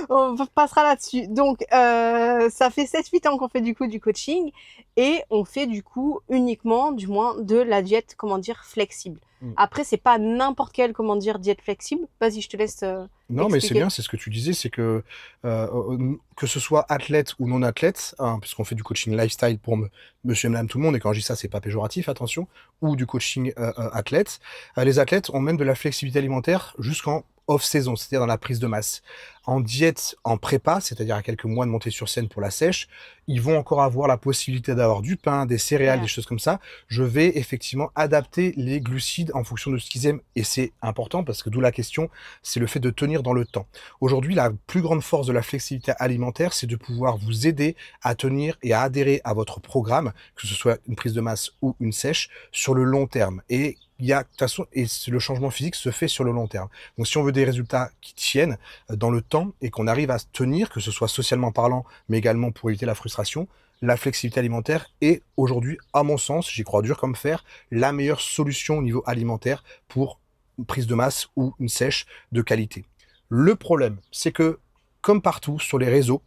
On passera là-dessus. Donc, ça fait 7-8 ans qu'on fait du coup du coaching et on fait du coup uniquement, du moins, de la diète, flexible. Après, c'est pas n'importe quelle, diète flexible. Vas-y, je te laisse non, mais c'est bien, c'est ce que tu disais, c'est que ce soit athlète ou non athlète, puisqu'on fait du coaching lifestyle pour monsieur et madame tout le monde, et quand je dis ça, c'est pas péjoratif, attention, ou du coaching athlète, les athlètes ont même de la flexibilité alimentaire jusqu'en off-saison, c'est-à-dire dans la prise de masse. En diète, en prépa, c'est-à-dire à quelques mois de montée sur scène pour la sèche, ils vont encore avoir la possibilité d'avoir du pain, des céréales, des choses comme ça. Je vais effectivement adapter les glucides en fonction de ce qu'ils aiment. Et c'est important parce que d'où la question, c'est le fait de tenir dans le temps. Aujourd'hui, la plus grande force de la flexibilité alimentaire, c'est de pouvoir vous aider à tenir et à adhérer à votre programme, que ce soit une prise de masse ou une sèche, sur le long terme. Et il y a, de toute façon, et le changement physique se fait sur le long terme. Donc, si on veut des résultats qui tiennent dans le temps et qu'on arrive à tenir, que ce soit socialement parlant, mais également pour éviter la frustration, la flexibilité alimentaire est aujourd'hui, à mon sens, j'y crois dur comme fer, la meilleure solution au niveau alimentaire pour une prise de masse ou une sèche de qualité. Le problème, c'est que, comme partout sur les réseaux,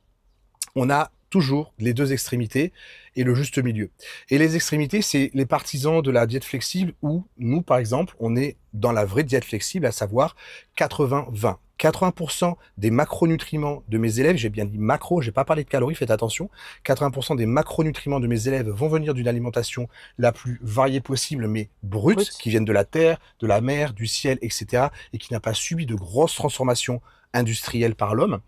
on a toujours les deux extrémités et le juste milieu. Et les extrémités, c'est les partisans de la diète flexible où nous, par exemple, on est dans la vraie diète flexible, à savoir 80-20. 80% des macronutriments de mes élèves, j'ai bien dit macro, j'ai pas parlé de calories, faites attention, 80% des macronutriments de mes élèves vont venir d'une alimentation la plus variée possible, mais brute, qui viennent de la terre, de la mer, du ciel, etc., et qui n'a pas subi de grosses transformations industriels par l'homme,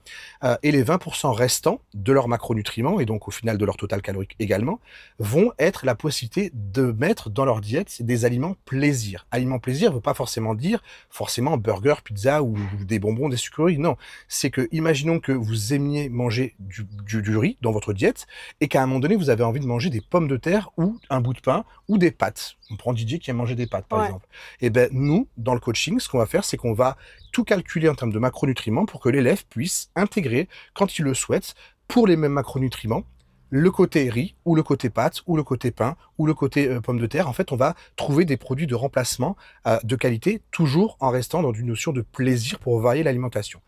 et les 20% restants de leurs macronutriments, et donc au final de leur total calorique également, vont être la possibilité de mettre dans leur diète des aliments plaisir. Aliments plaisir ne veut pas forcément dire forcément burger, pizza ou des bonbons, des sucreries, non. C'est que, imaginons que vous aimiez manger du riz dans votre diète, et qu'à un moment donné, vous avez envie de manger des pommes de terre, ou un bout de pain, ou des pâtes. On prend Didier qui aime manger des pâtes, par exemple. Et ben nous, dans le coaching, ce qu'on va faire, c'est qu'on va tout calculer en termes de macronutriments pour que l'élève puisse intégrer, quand il le souhaite, pour les mêmes macronutriments, le côté riz, ou le côté pâtes, ou le côté pain, ou le côté pommes de terre. En fait, on va trouver des produits de remplacement de qualité, toujours en restant dans une notion de plaisir pour varier l'alimentation.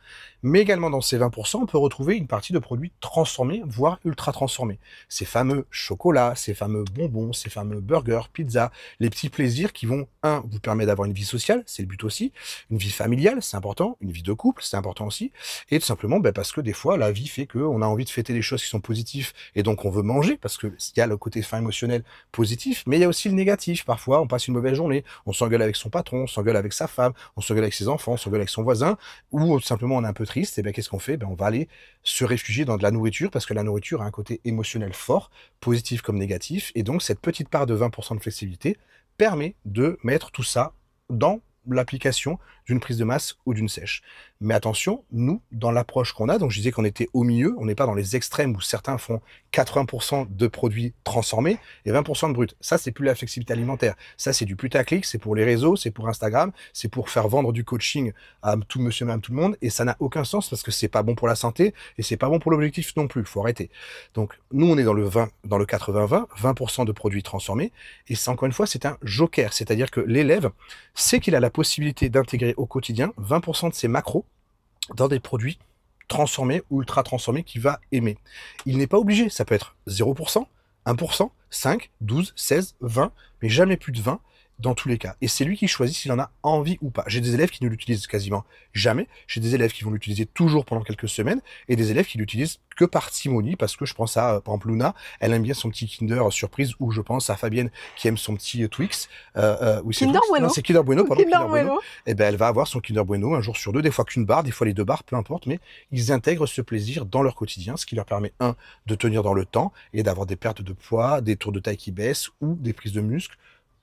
Mais également dans ces 20%, on peut retrouver une partie de produits transformés, voire ultra transformés. Ces fameux chocolats, ces fameux bonbons, ces fameux burgers, pizzas, les petits plaisirs qui vont, vous permettre d'avoir une vie sociale, c'est le but aussi, une vie familiale, c'est important, une vie de couple, c'est important aussi, et tout simplement parce que des fois, la vie fait qu'on a envie de fêter des choses qui sont positives, et donc on veut manger, parce qu'il y a le côté fin émotionnel positif, mais il y a aussi le négatif. Parfois, on passe une mauvaise journée, on s'engueule avec son patron, on s'engueule avec sa femme, on s'engueule avec ses enfants, on s'engueule avec son voisin, ou tout simplement on est un peu triste, et qu'est-ce qu'on fait? On va aller se réfugier dans de la nourriture, parce que la nourriture a un côté émotionnel fort, positif comme négatif, et donc cette petite part de 20% de flexibilité permet de mettre tout ça dans l'application d'une prise de masse ou d'une sèche. Mais attention, nous, dans l'approche qu'on a, donc je disais qu'on était au milieu, on n'est pas dans les extrêmes où certains font 80% de produits transformés et 20% de brut. Ça, c'est plus la flexibilité alimentaire. Ça, c'est du putaclic, c'est pour les réseaux, c'est pour Instagram, c'est pour faire vendre du coaching à tout monsieur, madame, tout le monde, et ça n'a aucun sens parce que c'est pas bon pour la santé et c'est pas bon pour l'objectif non plus. Il faut arrêter. Donc, nous, on est dans le 80-20, 20% de produits transformés, et c'est encore une fois, c'est un joker, c'est-à-dire que l'élève sait qu'il a la possibilité d'intégrer au quotidien 20% de ses macros dans des produits transformés ou ultra transformés qu'il va aimer. Il n'est pas obligé, ça peut être 0%, 1%, 5, 12, 16, 20, mais jamais plus de 20 dans tous les cas. Et c'est lui qui choisit s'il en a envie ou pas. J'ai des élèves qui ne l'utilisent quasiment jamais. J'ai des élèves qui vont l'utiliser toujours pendant quelques semaines et des élèves qui l'utilisent que par simonie parce que je pense à, par exemple, Luna, elle aime bien son petit Kinder surprise, ou je pense à Fabienne qui aime son petit Twix. Oui, c'est Kinder Bueno. C'est Kinder Bueno, pardon, Kinder Bueno. Et elle va avoir son Kinder Bueno un jour sur deux, des fois qu'une barre, des fois les 2 barres, peu importe, mais ils intègrent ce plaisir dans leur quotidien, ce qui leur permet, de tenir dans le temps et d'avoir des pertes de poids, des tours de taille qui baissent ou des prises de muscles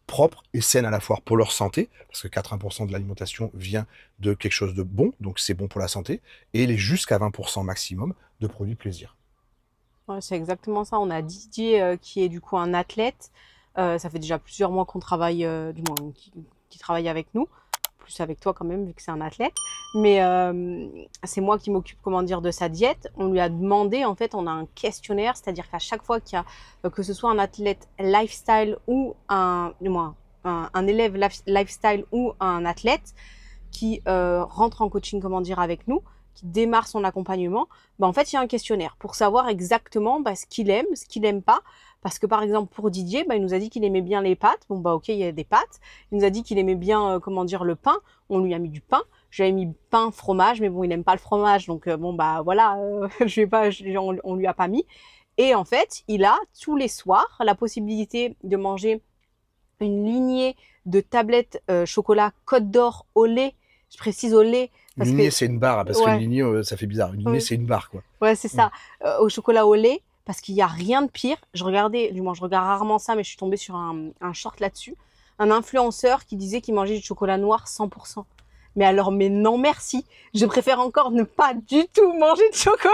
propres et saines à la fois pour leur santé, parce que 80% de l'alimentation vient de quelque chose de bon, donc c'est bon pour la santé, et les jusqu'à 20% maximum de produits plaisir. Ouais, c'est exactement ça. On a Didier qui est du coup un athlète. Ça fait déjà plusieurs mois qu'on travaille, du moins qui travaille avec nous, plus avec toi quand même vu que c'est un athlète. Mais c'est moi qui m'occupe, comment dire, de sa diète. On lui a demandé, en fait, on a un questionnaire, c'est-à-dire qu'à chaque fois qu'il y a, que ce soit un athlète lifestyle ou du moins un élève lifestyle ou un athlète qui rentre en coaching, comment dire, avec nous, qui démarre son accompagnement, en fait, il y a un questionnaire pour savoir exactement ce qu'il aime, ce qu'il n'aime pas. Parce que, par exemple, pour Didier, il nous a dit qu'il aimait bien les pâtes. Bon, ok, il y a des pâtes. Il nous a dit qu'il aimait bien, comment dire, le pain. On lui a mis du pain. J'avais mis pain, fromage, mais bon, il n'aime pas le fromage. Donc, voilà, on lui a pas mis. Et en fait, il a, tous les soirs, la possibilité de manger une lignée de tablettes chocolat Côte d'Or au lait. Je précise au lait. Une lignée, c'est une barre, parce qu'une lignée, ça fait bizarre. Une lignée, c'est une barre, quoi. Ouais, c'est ça. Au chocolat au lait, parce qu'il n'y a rien de pire. Je regarde rarement ça, mais je suis tombée sur un short là-dessus. Un influenceur qui disait qu'il mangeait du chocolat noir 100%. Mais alors, mais non merci. Je préfère encore ne pas du tout manger de chocolat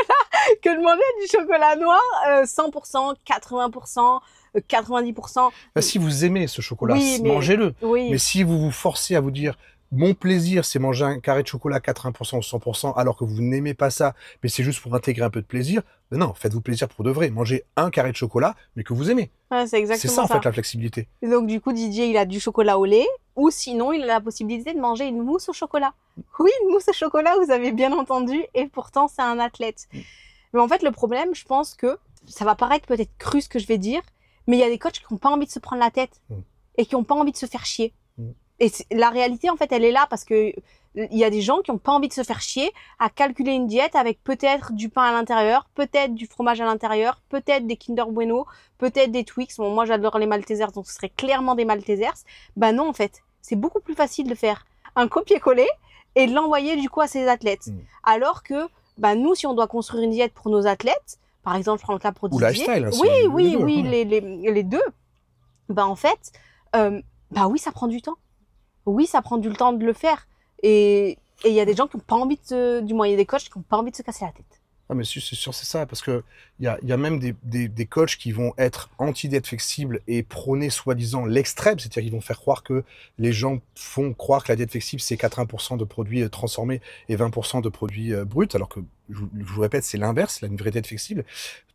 que de manger du chocolat noir 100%, 80%, 90%. Si vous aimez ce chocolat, oui, mangez-le. Oui. Mais si vous vous forcez à vous dire mon plaisir, c'est manger un carré de chocolat 80% ou 100%, alors que vous n'aimez pas ça, mais c'est juste pour intégrer un peu de plaisir, non, faites-vous plaisir pour de vrai. Mangez un carré de chocolat, mais que vous aimez. Ouais, c'est exactement ça. C'est ça, en fait, la flexibilité. Et donc, du coup, Didier, il a du chocolat au lait, ou sinon, il a la possibilité de manger une mousse au chocolat. Oui, une mousse au chocolat, vous avez bien entendu, et pourtant, c'est un athlète. Mais en fait, le problème, je pense que, ça va paraître peut-être cru ce que je vais dire, mais il y a des coachs qui n'ont pas envie de se prendre la tête, et qui n'ont pas envie de se faire chier. Et la réalité, en fait, elle est là parce que il y a des gens qui n'ont pas envie de se faire chier à calculer une diète avec peut-être du pain à l'intérieur, peut-être du fromage à l'intérieur, peut-être des Kinder Bueno, peut-être des Twix. Bon, moi, j'adore les Maltesers, donc ce serait clairement des Maltesers. Non, en fait, c'est beaucoup plus facile de faire un copier-coller et de l'envoyer du coup à ses athlètes. Alors que, nous, si on doit construire une diète pour nos athlètes, par exemple, je prends le cas pour Didier. Ou lifestyle. Oui, les deux. En fait, oui, ça prend du temps. Oui, ça prend du temps de le faire. Et il y a des gens qui n'ont pas envie du moins, il y a des coachs qui n'ont pas envie de se casser la tête. Ah, mais c'est sûr, c'est ça, parce que il y a même des coachs qui vont être anti-diète flexible et prôner soi-disant l'extrême, c'est-à-dire qu'ils vont faire croire que les gens font croire que la diète flexible, c'est 80% de produits transformés et 20% de produits bruts, alors que je vous répète, c'est l'inverse, la vraie diète flexible,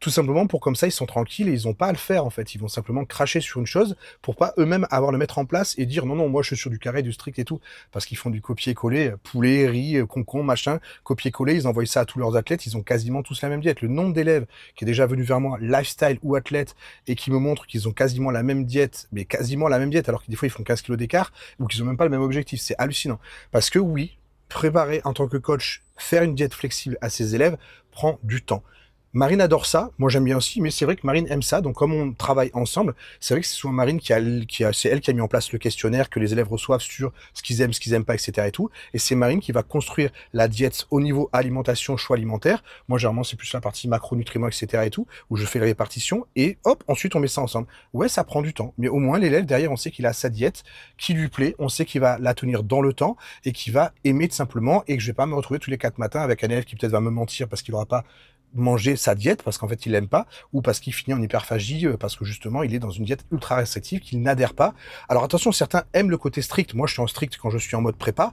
tout simplement pour comme ça, ils sont tranquilles et ils n'ont pas à le faire en fait. Ils vont simplement cracher sur une chose pour pas eux-mêmes avoir le mettre en place et dire non, non, moi je suis sur du carré, du strict et tout. Parce qu'ils font du copier-coller, poulet, riz, concombre, machin, copier-coller, ils envoient ça à tous leurs athlètes, ils ont quasiment tous la même diète. Le nombre d'élèves qui est déjà venu vers moi, lifestyle ou athlète, et qui me montrent qu'ils ont quasiment la même diète, mais quasiment la même diète, alors que des fois ils font 15 kilos d'écart, ou qu'ils ont même pas le même objectif. C'est hallucinant. Parce que oui, préparer en tant que coach, faire une diète flexible à ses élèves prend du temps. Marine adore ça, moi j'aime bien aussi, mais c'est vrai que Marine aime ça, donc comme on travaille ensemble, c'est vrai que c'est souvent Marine c'est elle qui a mis en place le questionnaire que les élèves reçoivent sur ce qu'ils aiment pas, etc. et tout, et c'est Marine qui va construire la diète au niveau alimentation, choix alimentaire. Moi généralement c'est plus la partie macronutriments, etc. et tout, où je fais la répartition, et hop, ensuite on met ça ensemble. Ouais, ça prend du temps, mais au moins l'élève derrière, on sait qu'il a sa diète, qui lui plaît, on sait qu'il va la tenir dans le temps, et qu'il va aimer tout simplement, et que je vais pas me retrouver tous les 4 matins avec un élève qui peut-être va me mentir parce qu'il aura pas manger sa diète parce qu'en fait il l'aime pas, ou parce qu'il finit en hyperphagie parce que justement il est dans une diète ultra restrictive qu'il n'adhère pas. Alors attention, certains aiment le côté strict. Moi je suis en strict quand je suis en mode prépa,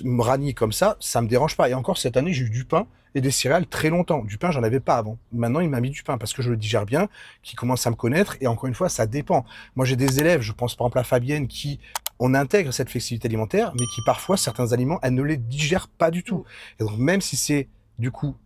me ranier comme ça me dérange pas. Et encore cette année j'ai eu du pain et des céréales très longtemps. Du pain j'en avais pas avant. Maintenant il m'a mis du pain parce que je le digère bien, qui commence à me connaître, et encore une fois ça dépend. Moi j'ai des élèves, je pense par exemple à Fabienne, qui on intègre cette flexibilité alimentaire, mais qui parfois certains aliments elle ne les digère pas du tout. Et donc même si c'est du coup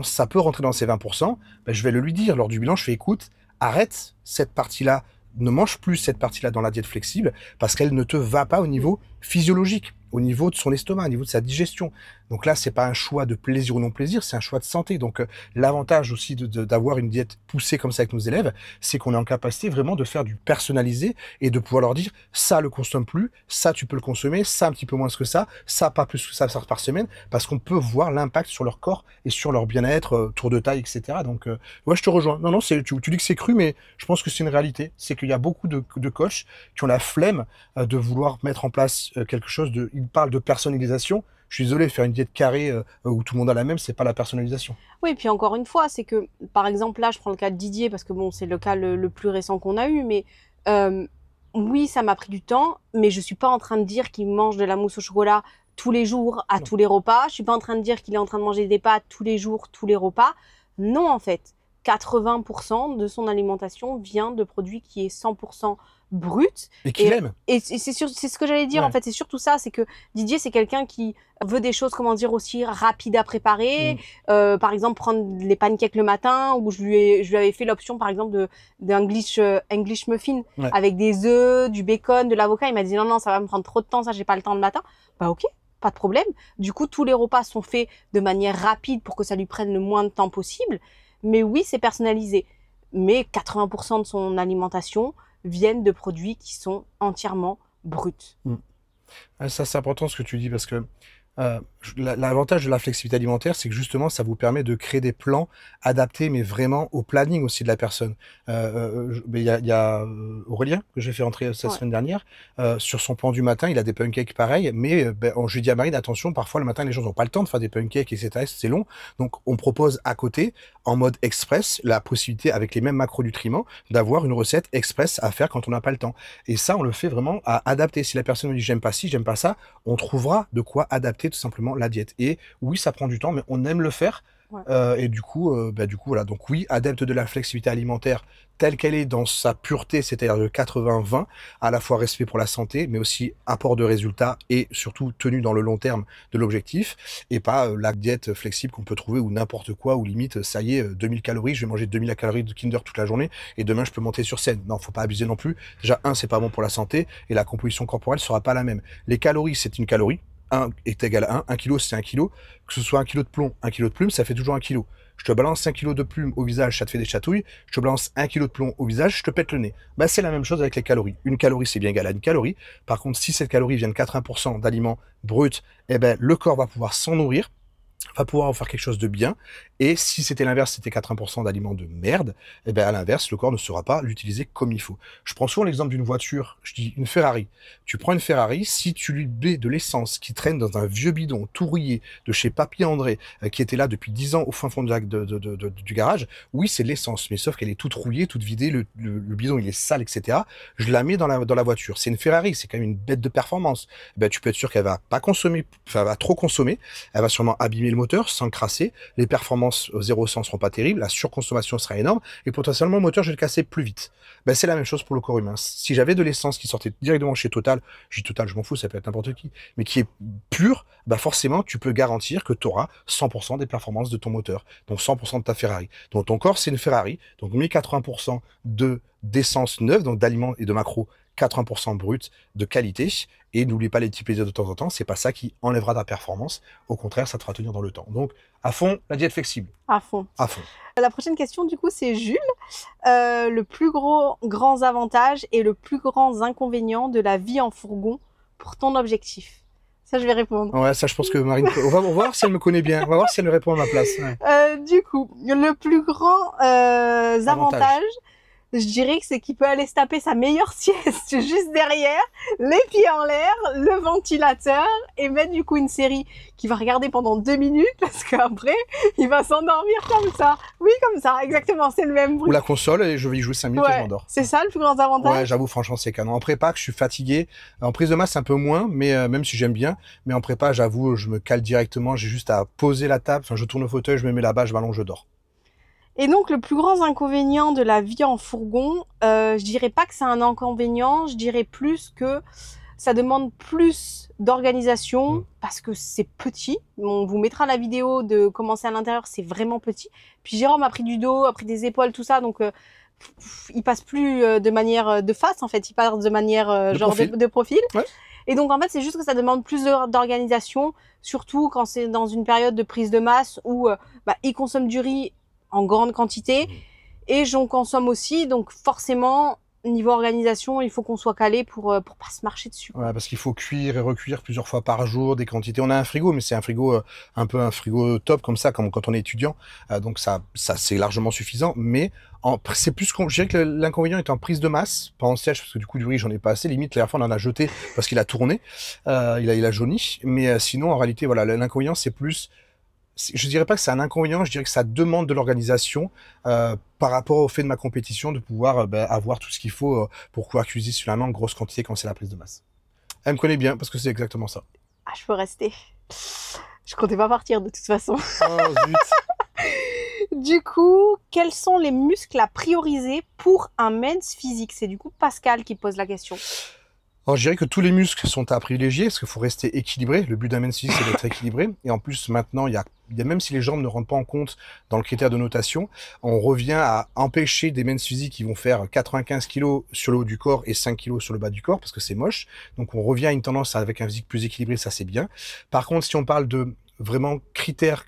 ça peut rentrer dans ces 20%, ben, je vais le lui dire lors du bilan, je fais écoute, arrête cette partie-là, ne mange plus cette partie-là dans la diète flexible parce qu'elle ne te va pas au niveau physiologique, au niveau de son estomac, au niveau de sa digestion. Donc là, c'est pas un choix de plaisir ou non plaisir, c'est un choix de santé. Donc l'avantage aussi d'avoir une diète poussée comme ça avec nos élèves, c'est qu'on est en capacité vraiment de faire du personnalisé et de pouvoir leur dire ça le consomme plus, ça tu peux le consommer, ça un petit peu moins que ça pas plus que ça par semaine, parce qu'on peut voir l'impact sur leur corps et sur leur bien-être, tour de taille, etc. Donc ouais, je te rejoins. Non, non, tu dis que c'est cru, mais je pense que c'est une réalité. C'est qu'il y a beaucoup de coachs qui ont la flemme de vouloir mettre en place quelque chose de... Ils parlent de personnalisation. Je suis désolé, faire une diète carrée où tout le monde a la même, c'est pas la personnalisation. Oui, et puis encore une fois, c'est que, par exemple, là, je prends le cas de Didier, parce que bon, c'est le cas le plus récent qu'on a eu, mais oui, ça m'a pris du temps, mais je suis pas en train de dire qu'il mange de la mousse au chocolat tous les jours, à tous les repas. Je suis pas en train de dire qu'il est en train de manger des pâtes tous les jours, tous les repas. Non, en fait, 80% de son alimentation vient de produits qui est 100% brut. Et qu'il aime. Et c'est ce que j'allais dire, en fait. C'est surtout ça, c'est que Didier, c'est quelqu'un qui veut des choses, comment dire, aussi rapides à préparer. Par exemple, prendre les pancakes le matin, où je lui avais fait l'option, par exemple, d'English English muffin, avec des œufs, du bacon, de l'avocat. Il m'a dit, non, non, ça va me prendre trop de temps, ça, j'ai pas le temps le matin. Bah, ok. Pas de problème. Du coup, tous les repas sont faits de manière rapide pour que ça lui prenne le moins de temps possible. Mais oui, c'est personnalisé. Mais 80% de son alimentation viennent de produits qui sont entièrement bruts. Ça, c'est important ce que tu dis, parce que l'avantage de la flexibilité alimentaire, c'est que justement, ça vous permet de créer des plans adaptés, mais vraiment au planning aussi de la personne. Il y a Aurélien, que j'ai fait rentrer cette semaine dernière, sur son plan du matin, il a des pancakes pareils, mais je lui dis à Marine, attention, parfois le matin, les gens n'ont pas le temps de faire des pancakes, etc., c'est long. Donc, on propose à côté, en mode express, la possibilité, avec les mêmes macronutriments, d'avoir une recette express à faire quand on n'a pas le temps. Et ça, on le fait vraiment à adapter. Si la personne me dit, j'aime pas ci, j'aime pas ça, on trouvera de quoi adapter tout simplement la diète. Et oui, ça prend du temps, mais on aime le faire. Et du coup, voilà. Donc oui, adepte de la flexibilité alimentaire telle qu'elle est dans sa pureté, c'est-à-dire de 80-20, à la fois respect pour la santé, mais aussi apport de résultats et surtout tenue dans le long terme de l'objectif, et pas la diète flexible qu'on peut trouver ou n'importe quoi, ou limite, ça y est, 2000 calories, je vais manger 2000 calories de Kinder toute la journée, et demain je peux monter sur scène. Non, faut pas abuser non plus. Déjà, c'est pas bon pour la santé, et la composition corporelle sera pas la même. Les calories, c'est une calorie. 1 est égal à 1 kilo c'est 1 kilo, que ce soit 1 kilo de plomb, 1 kilo de plume, ça fait toujours 1 kilo. Je te balance 5 kilos de plume au visage, ça te fait des chatouilles. Je te balance 1 kilo de plomb au visage, je te pète le nez. C'est la même chose avec les calories. Une calorie, c'est bien égal à une calorie. Par contre, si cette calorie vient de 80% d'aliments bruts, le corps va pouvoir s'en nourrir, va pouvoir en faire quelque chose de bien. Et si c'était l'inverse, c'était 80% d'aliments de merde, à l'inverse, le corps ne saura pas l'utiliser comme il faut. Je prends souvent l'exemple d'une voiture, je dis une Ferrari. Tu prends une Ferrari, si tu lui mets de l'essence qui traîne dans un vieux bidon tout rouillé de chez Papy André, qui était là depuis 10 ans au fin fond du garage, oui, c'est de l'essence, mais sauf qu'elle est toute rouillée, toute vidée, le bidon il est sale, etc. Je la mets dans la voiture. C'est une Ferrari, c'est quand même une bête de performance. Tu peux être sûr qu'elle va pas consommer, enfin, elle va trop consommer, elle va sûrement abîmer abîmer le moteur sans le crasser, les performances au 0-100 seront pas terribles, la surconsommation sera énorme, et potentiellement le moteur je vais le casser plus vite. Ben, c'est la même chose pour le corps humain. Si j'avais de l'essence qui sortait directement chez Total, je dis Total, je m'en fous, ça peut être n'importe qui, mais qui est pure, ben forcément tu peux garantir que tu auras 100% des performances de ton moteur, donc 100% de ta Ferrari. Donc ton corps c'est une Ferrari, donc 1080% d'essence neuve, donc d'aliments et de macros, 80% brut de qualité, et n'oublie pas les petits plaisirs de temps en temps, c'est pas ça qui enlèvera ta performance, au contraire ça te fera tenir dans le temps. Donc à fond, la diète flexible. À fond. À fond. La prochaine question du coup c'est Jules, le plus grands avantages et le plus grand inconvénient de la vie en fourgon pour ton objectif. Ça je vais répondre. Ouais, ça je pense que Marine, on va voir si elle me connaît bien, on va voir si elle me répond à ma place. Ouais. Du coup, le plus grand avantage, je dirais que c'est qu'il peut aller se taper sa meilleure sieste juste derrière, les pieds en l'air, le ventilateur, et mettre du coup une série qu'il va regarder pendant 2 minutes, parce qu'après, il va s'endormir comme ça. Oui, comme ça, exactement, c'est le même bruit. Ou la console, et je vais y jouer 5 minutes et je m'endors. C'est ça le plus grand avantage? Ouais, j'avoue, franchement, c'est canon. En prépa, je suis fatigué. En prise de masse, un peu moins, mais même si j'aime bien. Mais en prépa, j'avoue, je me cale directement. J'ai juste à poser la table. Enfin, je tourne le fauteuil, je me mets là-bas, je m'allonge, je dors. Et donc, le plus grand inconvénient de la vie en fourgon, je dirais pas que c'est un inconvénient, je dirais plus que ça demande plus d'organisation parce que c'est petit. On vous mettra la vidéo de comment c'est à l'intérieur, c'est vraiment petit. Puis Jérôme a pris du dos, a pris des épaules, tout ça, donc il passe plus de manière de face, en fait, il passe de manière genre de profil. Ouais. Et donc, en fait, c'est juste que ça demande plus d'organisation, surtout quand c'est dans une période de prise de masse où il consomme du riz en grande quantité et j'en consomme aussi, donc forcément niveau organisation il faut qu'on soit calé pour pas se marcher dessus. Ouais, parce qu'il faut cuire et recuire plusieurs fois par jour des quantités. On a un frigo, mais c'est un frigo un peu un frigo top comme ça, comme quand on est étudiant, donc ça c'est largement suffisant. Mais c'est plus, je dirais que l'inconvénient est en prise de masse, pas en sèche, parce que du coup du riz j'en ai pas assez, limite la dernière fois on en a jeté parce qu'il a tourné, il a jauni, mais sinon en réalité voilà, l'inconvénient c'est plus, je dirais pas que c'est un inconvénient, je dirais que ça demande de l'organisation par rapport au fait de ma compétition, de pouvoir avoir tout ce qu'il faut pour pouvoir cuisiner sur la main en grosse quantité quand c'est la prise de masse. Elle me connaît bien parce que c'est exactement ça. Ah, je peux rester. Je comptais pas partir de toute façon. Oh zut. Du coup, quels sont les muscles à prioriser pour un men's physique? C'est du coup Pascal qui pose la question. Alors, je dirais que tous les muscles sont à privilégier parce qu'il faut rester équilibré. Le but d'un men's physique, c'est d'être équilibré. Et en plus, maintenant, il y a même si les jambes ne rentrent pas en compte dans le critère de notation, on revient à empêcher des men's physiques qui vont faire 95 kg sur le haut du corps et 5 kg sur le bas du corps parce que c'est moche. Donc, on revient à une tendance avec un physique plus équilibré, ça c'est bien. Par contre, si on parle de vraiment critères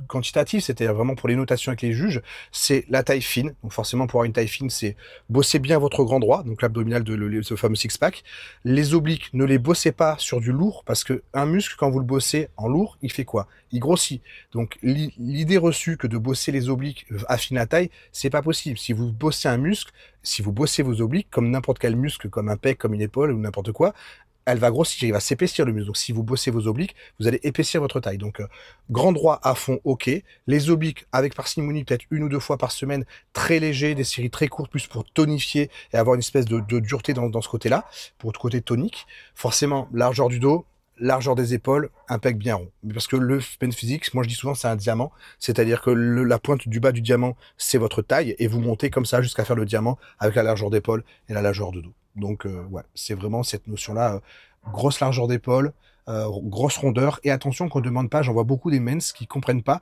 quantitatif, c'est-à-dire vraiment pour les notations avec les juges, c'est la taille fine. Donc forcément, pour avoir une taille fine, c'est bosser bien votre grand droit, donc l'abdominal de ce fameux six-pack. Les obliques, ne les bossez pas sur du lourd, parce que un muscle, quand vous le bossez en lourd, il fait quoi? Il grossit. Donc l'idée reçue que de bosser les obliques affine la taille, c'est pas possible. Si vous bossez un muscle, si vous bossez vos obliques, comme n'importe quel muscle, comme un pec, comme une épaule ou n'importe quoi, elle va grossir, il va s'épaissir le muscle. Donc, si vous bossez vos obliques, vous allez épaissir votre taille. Donc, grand droit à fond, ok. Les obliques, avec parcimonie, peut-être 1 ou 2 fois par semaine, très léger, des séries très courtes, plus pour tonifier et avoir une espèce de dureté dans ce côté-là, pour le côté tonique. Forcément, largeur du dos, largeur des épaules, un pec bien rond. Parce que le men's physique, moi je dis souvent, c'est un diamant. C'est-à-dire que la pointe du bas du diamant, c'est votre taille, et vous montez comme ça jusqu'à faire le diamant avec la largeur d'épaule et la largeur de dos. Donc, ouais, c'est vraiment cette notion-là, grosse largeur d'épaule, grosse rondeur. Et attention qu'on ne demande pas, j'en vois beaucoup des men's qui comprennent pas.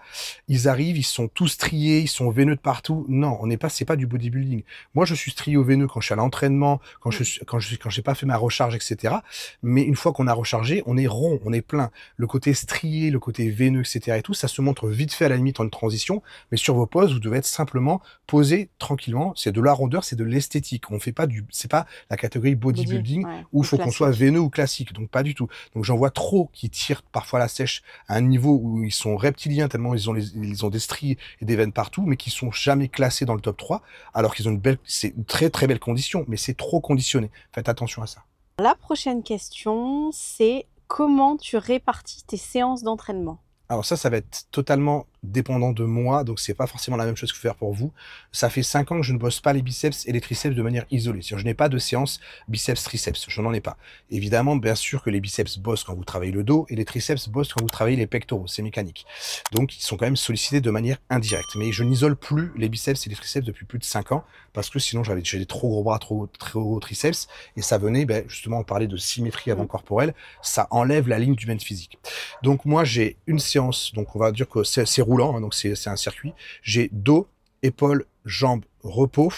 Ils arrivent, ils sont tous striés, ils sont veineux de partout. Non, c'est pas du bodybuilding. Moi, je suis strié au veineux quand je suis à l'entraînement, quand j'ai pas fait ma recharge, etc. Mais une fois qu'on a rechargé, on est rond, on est plein. Le côté strié, le côté veineux, etc. et tout, ça se montre vite fait à la limite en une transition. Mais sur vos poses, vous devez être simplement posé tranquillement. C'est de la rondeur, c'est de l'esthétique. On fait pas c'est pas la catégorie bodybuilding où il faut qu'on soit veineux ou classique. Donc pas du tout. Donc j'en vois trop qui tirent parfois la sèche à un niveau où ils sont reptiliens tellement ils ont des stries et des veines partout, mais qui sont jamais classés dans le top 3, alors qu'ils ont c'est une très très belle condition, mais c'est trop conditionné. Faites attention à ça. La prochaine question, c'est comment tu répartis tes séances d'entraînement? Alors ça va être totalement dépendant de moi, donc c'est pas forcément la même chose que faire pour vous. Ça fait 5 ans que je ne bosse pas les biceps et les triceps de manière isolée. C'est-à-dire, je n'ai pas de séance biceps-triceps, je n'en ai pas. Évidemment, bien sûr que les biceps bossent quand vous travaillez le dos et les triceps bossent quand vous travaillez les pectoraux, c'est mécanique. Donc, ils sont quand même sollicités de manière indirecte. Mais je n'isole plus les biceps et les triceps depuis plus de 5 ans parce que sinon, j'ai des trop gros bras, trop gros triceps et ça venait, justement, on parlait de symétrie avant corporelle, ça enlève la ligne du main physique. Donc, moi, j'ai une séance, donc on va dire que c'est roulant, hein, donc c'est un circuit. J'ai dos, épaules, jambes, repos,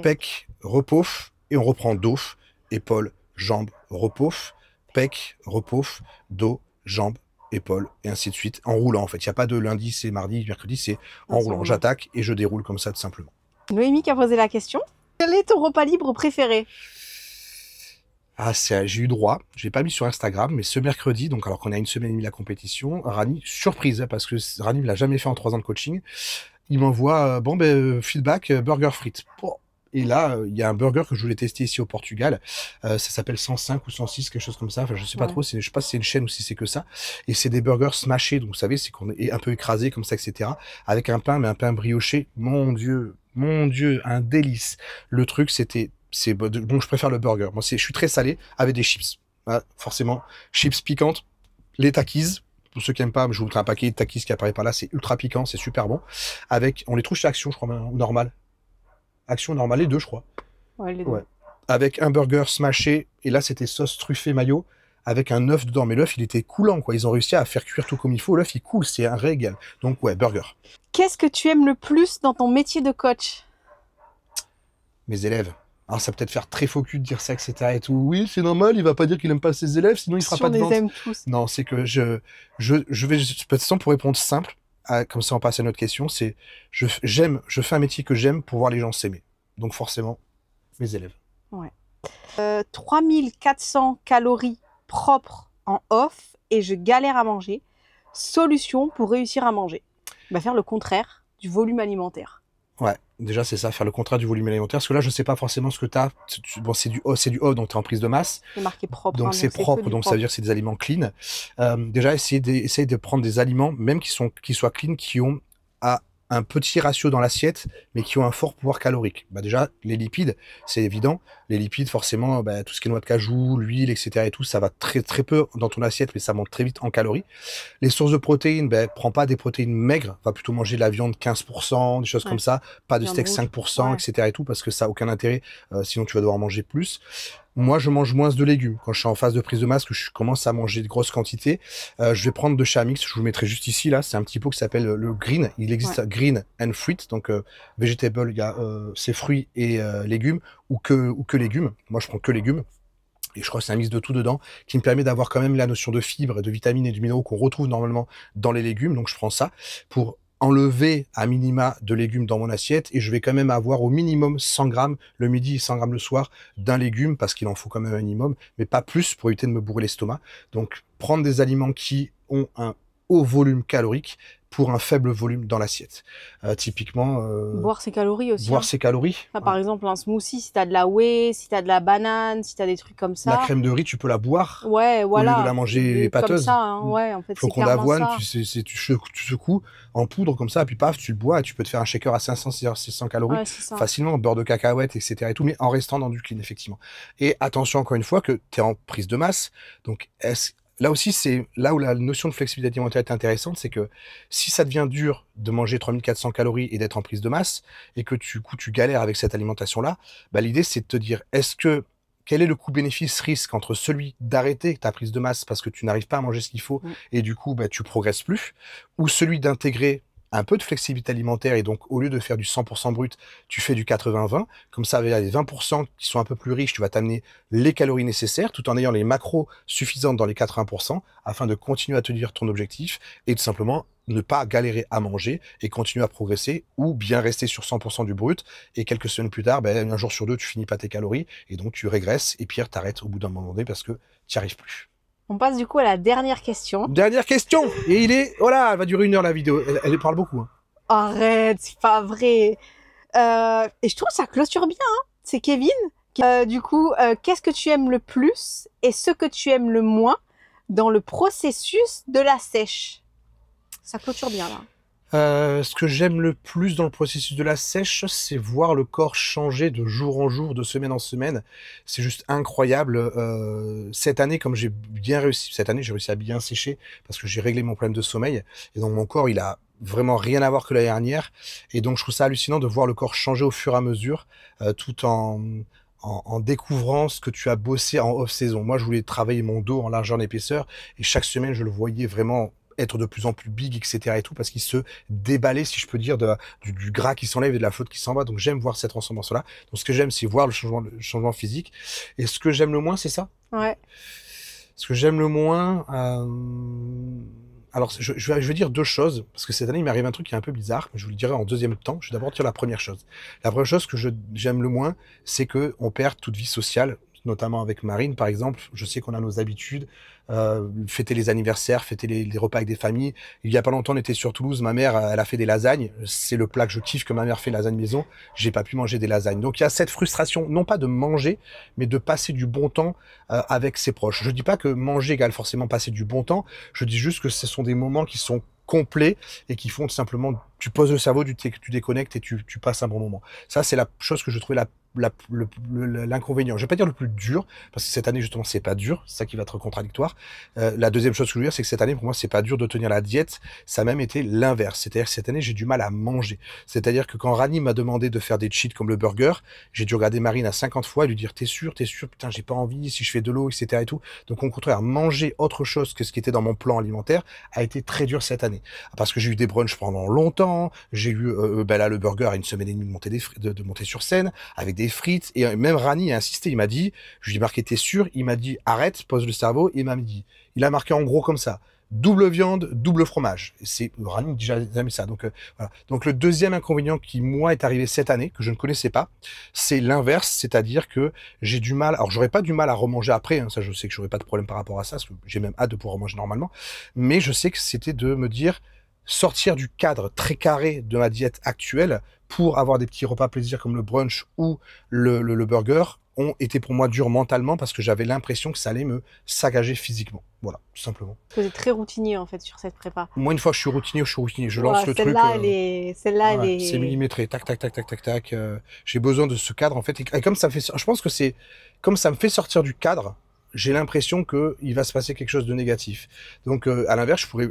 pec, repos, et on reprend dos, épaules, jambes, repos, pec, repos, dos, jambes, épaules, et ainsi de suite, en roulant en fait. Il n'y a pas de lundi, c'est mardi, mercredi, c'est en roulant. J'attaque et je déroule comme ça tout simplement. Noémie qui a posé la question. Quel est ton repas libre préféré? Ah, j'ai eu droit, je l'ai pas mis sur Instagram, mais ce mercredi, donc alors qu'on a une semaine et demie la compétition, Rani, surprise, hein, parce que Rani ne l'a jamais fait en 3 ans de coaching, il m'envoie, feedback, burger frites. Oh. Et là, il y a un burger que je voulais tester ici au Portugal, ça s'appelle 105 ou 106, quelque chose comme ça, enfin je sais pas trop, je sais pas si c'est une chaîne ou si c'est que ça, et c'est des burgers smashés, donc vous savez, c'est qu'on est un peu écrasé comme ça, etc., avec un pain, mais un pain brioché, mon Dieu, un délice. Le truc, bon, je préfère le burger. Moi, je suis très salé avec des chips. Voilà, forcément, chips piquantes, les takis. Pour ceux qui aiment pas, je vous montre un paquet de takis qui apparaît par là. C'est ultra piquant, c'est super bon. On les trouve chez Action, je crois, ou Normal. Action, Normal, les deux, je crois. Ouais, les deux. Ouais. Avec un burger smashé. Et là, c'était sauce truffée mayo avec un œuf dedans. Mais l'œuf, il était coulant, quoi. Ils ont réussi à faire cuire tout comme il faut. L'œuf, il coule, c'est un régal. Donc, ouais, burger. Qu'est-ce que tu aimes le plus dans ton métier de coach? Mes élèves. Alors, ça peut peut-être faire très faux cul de dire ça, etc. et tout. Oui, c'est normal, il va pas dire qu'il aime pas ses élèves, sinon il fera pas de vente. On les aime tous. Non, c'est que je vais, peut-être pour répondre simple, comme ça on passe à notre question, c'est, je fais un métier que j'aime pour voir les gens s'aimer. Donc forcément, mes élèves. Ouais. 3400 calories propres en off et je galère à manger. Solution pour réussir à manger? Faire le contraire du volume alimentaire. Ouais, déjà c'est ça, faire le contraire du volume alimentaire. Parce que là, je sais pas forcément ce que tu as. Bon, c'est du off, donc tu es en prise de masse. C'est marqué propre. Donc c'est propre, donc ça veut dire que c'est des aliments clean. Déjà, essayer de prendre des aliments, même qui soient clean, qui ont un petit ratio dans l'assiette, mais qui ont un fort pouvoir calorique. Déjà, les lipides, c'est évident. Les lipides, forcément, tout ce qui est noix de cajou, l'huile, etc. et tout, ça va très très peu dans ton assiette, mais ça monte très vite en calories. Les sources de protéines, prends pas des protéines maigres, va plutôt manger de la viande 15%, des choses comme ça, pas de steak 5%, etc. et tout, parce que ça a aucun intérêt, sinon tu vas devoir manger plus. Moi, je mange moins de légumes. Quand je suis en phase de prise de masse, que je commence à manger de grosses quantités, je vais prendre de chez Amix. Je vous mettrai juste ici, là. C'est un petit pot qui s'appelle le Green. Il existe Green and Fruit. Donc, vegetable, il y a c'est fruits et légumes ou que légumes. Moi, je prends que légumes. Et je crois que c'est un mix de tout dedans qui me permet d'avoir quand même la notion de fibres, de vitamines et de minéraux qu'on retrouve normalement dans les légumes. Donc, je prends ça pour enlever à minima de légumes dans mon assiette et je vais quand même avoir au minimum 100 grammes le midi et 100 grammes le soir d'un légume parce qu'il en faut quand même un minimum, mais pas plus pour éviter de me bourrer l'estomac. Donc, prendre des aliments qui ont un haut volume calorique pour un faible volume dans l'assiette. Typiquement... boire ses calories aussi. Boire ses calories. Par exemple, un smoothie, si tu as de la whey, si tu as de la banane, si tu as des trucs comme ça. La crème de riz, tu peux la boire. Ouais, voilà. Au lieu de la manger pâteuse. Comme ça, hein. Ouais, en fait, flocon d'avoine, tu secoues en poudre comme ça, puis paf, tu le bois et tu peux te faire un shaker à 500-600 calories facilement, beurre de cacahuète, etc. et tout, mais en restant dans du clean, effectivement. Et attention, encore une fois, que tu es en prise de masse. Donc, là aussi, c'est là où la notion de flexibilité alimentaire est intéressante, c'est que si ça devient dur de manger 3400 calories et d'être en prise de masse, et que tu galères avec cette alimentation-là, l'idée, c'est de te dire, quel est le coût bénéfice-risque entre celui d'arrêter ta prise de masse parce que tu n'arrives pas à manger ce qu'il faut et du coup, tu progresses plus, ou celui d'intégrer un peu de flexibilité alimentaire et donc au lieu de faire du 100% brut, tu fais du 80-20. Comme ça, avec les 20% qui sont un peu plus riches, tu vas t'amener les calories nécessaires tout en ayant les macros suffisantes dans les 80% afin de continuer à tenir ton objectif et tout simplement ne pas galérer à manger et continuer à progresser ou bien rester sur 100% du brut et quelques semaines plus tard, un jour sur deux, tu finis pas tes calories et donc tu régresses et pire, t'arrêtes au bout d'un moment donné parce que tu n'y arrives plus. On passe du coup à la dernière question. Dernière question. Et voilà, elle va durer 1 heure la vidéo. Elle parle beaucoup. Hein. Arrête, c'est pas vrai. Et je trouve que ça clôture bien. Hein. C'est Kevin. Du coup, qu'est-ce que tu aimes le plus et ce que tu aimes le moins dans le processus de la sèche? Ça clôture bien là. Ce que j'aime le plus dans le processus de la sèche, c'est voir le corps changer de jour en jour, de semaine en semaine. C'est juste incroyable. Cette année, comme j'ai bien réussi, cette année, j'ai réussi à bien sécher parce que j'ai réglé mon problème de sommeil. Et donc, mon corps, il a vraiment rien à voir que l'année dernière. Et donc, je trouve ça hallucinant de voir le corps changer au fur et à mesure, tout en découvrant ce que tu as bossé en off-saison. Moi, je voulais travailler mon dos en largeur, en épaisseur. Et chaque semaine, je le voyais vraiment être de plus en plus big, etc. et tout, parce qu'il se déballait, si je peux dire, du gras qui s'enlève et de la flotte qui s'en va. Donc j'aime voir cette transformation-là. Donc ce que j'aime, c'est voir le changement physique. Et ce que j'aime le moins, c'est ça. Ouais. Ce que j'aime le moins, alors je vais dire deux choses, parce que cette année, il m'arrive un truc qui est un peu bizarre, mais je vous le dirai en deuxième temps. Je vais d'abord dire la première chose. La première chose que j'aime le moins, c'est que on perd toute vie sociale, notamment avec Marine, par exemple. Je sais qu'on a nos habitudes, fêter les anniversaires, fêter les repas avec des familles. Il y a pas longtemps, on était sur Toulouse, ma mère, elle a fait des lasagnes. C'est le plat que je kiffe, que ma mère fait, lasagne maison. J'ai pas pu manger des lasagnes. Donc il y a cette frustration, non pas de manger, mais de passer du bon temps avec ses proches. Je dis pas que manger égale forcément passer du bon temps. Je dis juste que ce sont des moments qui sont complets et qui font tout simplement, tu poses le cerveau, tu déconnectes et tu passes un bon moment. Ça, c'est la chose que je trouvais l'inconvénient. Je vais pas dire le plus dur, parce que cette année, justement, c'est pas dur. C'est ça qui va être contradictoire. La deuxième chose que je veux dire, c'est que cette année, pour moi, c'est pas dur de tenir la diète. Ça a même été l'inverse. C'est-à-dire que cette année, j'ai du mal à manger. C'est-à-dire que quand Rani m'a demandé de faire des cheats comme le burger, j'ai dû regarder Marine à 50 fois et lui dire, t'es sûr, putain, j'ai pas envie, si je fais de l'eau, etc. et tout. Donc, au contraire, manger autre chose que ce qui était dans mon plan alimentaire a été très dur cette année. Parce que j'ai eu des brunchs pendant longtemps. J'ai eu, là, le burger à une semaine et demie de monter sur scène avec des frites. Et même Rani a insisté. Il m'a dit, je lui ai marqué, t'es sûr? Il m'a dit, arrête, pose le cerveau. Et il m'a dit, il a marqué en gros comme ça. Double viande, double fromage. C'est Rani dit jamais ça. Donc voilà. Donc le deuxième inconvénient qui moi est arrivé cette année que je ne connaissais pas, c'est l'inverse, c'est-à-dire que j'ai du mal. Alors j'aurais pas du mal à remanger après. Hein, ça, je sais que j'aurais pas de problème par rapport à ça. Parce que j'ai même hâte de pouvoir remanger normalement. Mais je sais que c'était de me dire sortir du cadre très carré de ma diète actuelle pour avoir des petits repas plaisir comme le brunch ou le burger ont été pour moi durs mentalement parce que j'avais l'impression que ça allait me saccager physiquement. Voilà, tout simplement. Vous êtes très routinier en fait sur cette prépa. Moi, une fois que je suis routinier, je lance le truc. Celle-là, elle est... C'est millimétré, tac, tac, tac, tac, tac, tac. J'ai besoin de ce cadre en fait. Et comme ça me fait, je pense que c'est comme ça me fait sortir du cadre. J'ai l'impression que il va se passer quelque chose de négatif. Donc, à l'inverse, je pourrais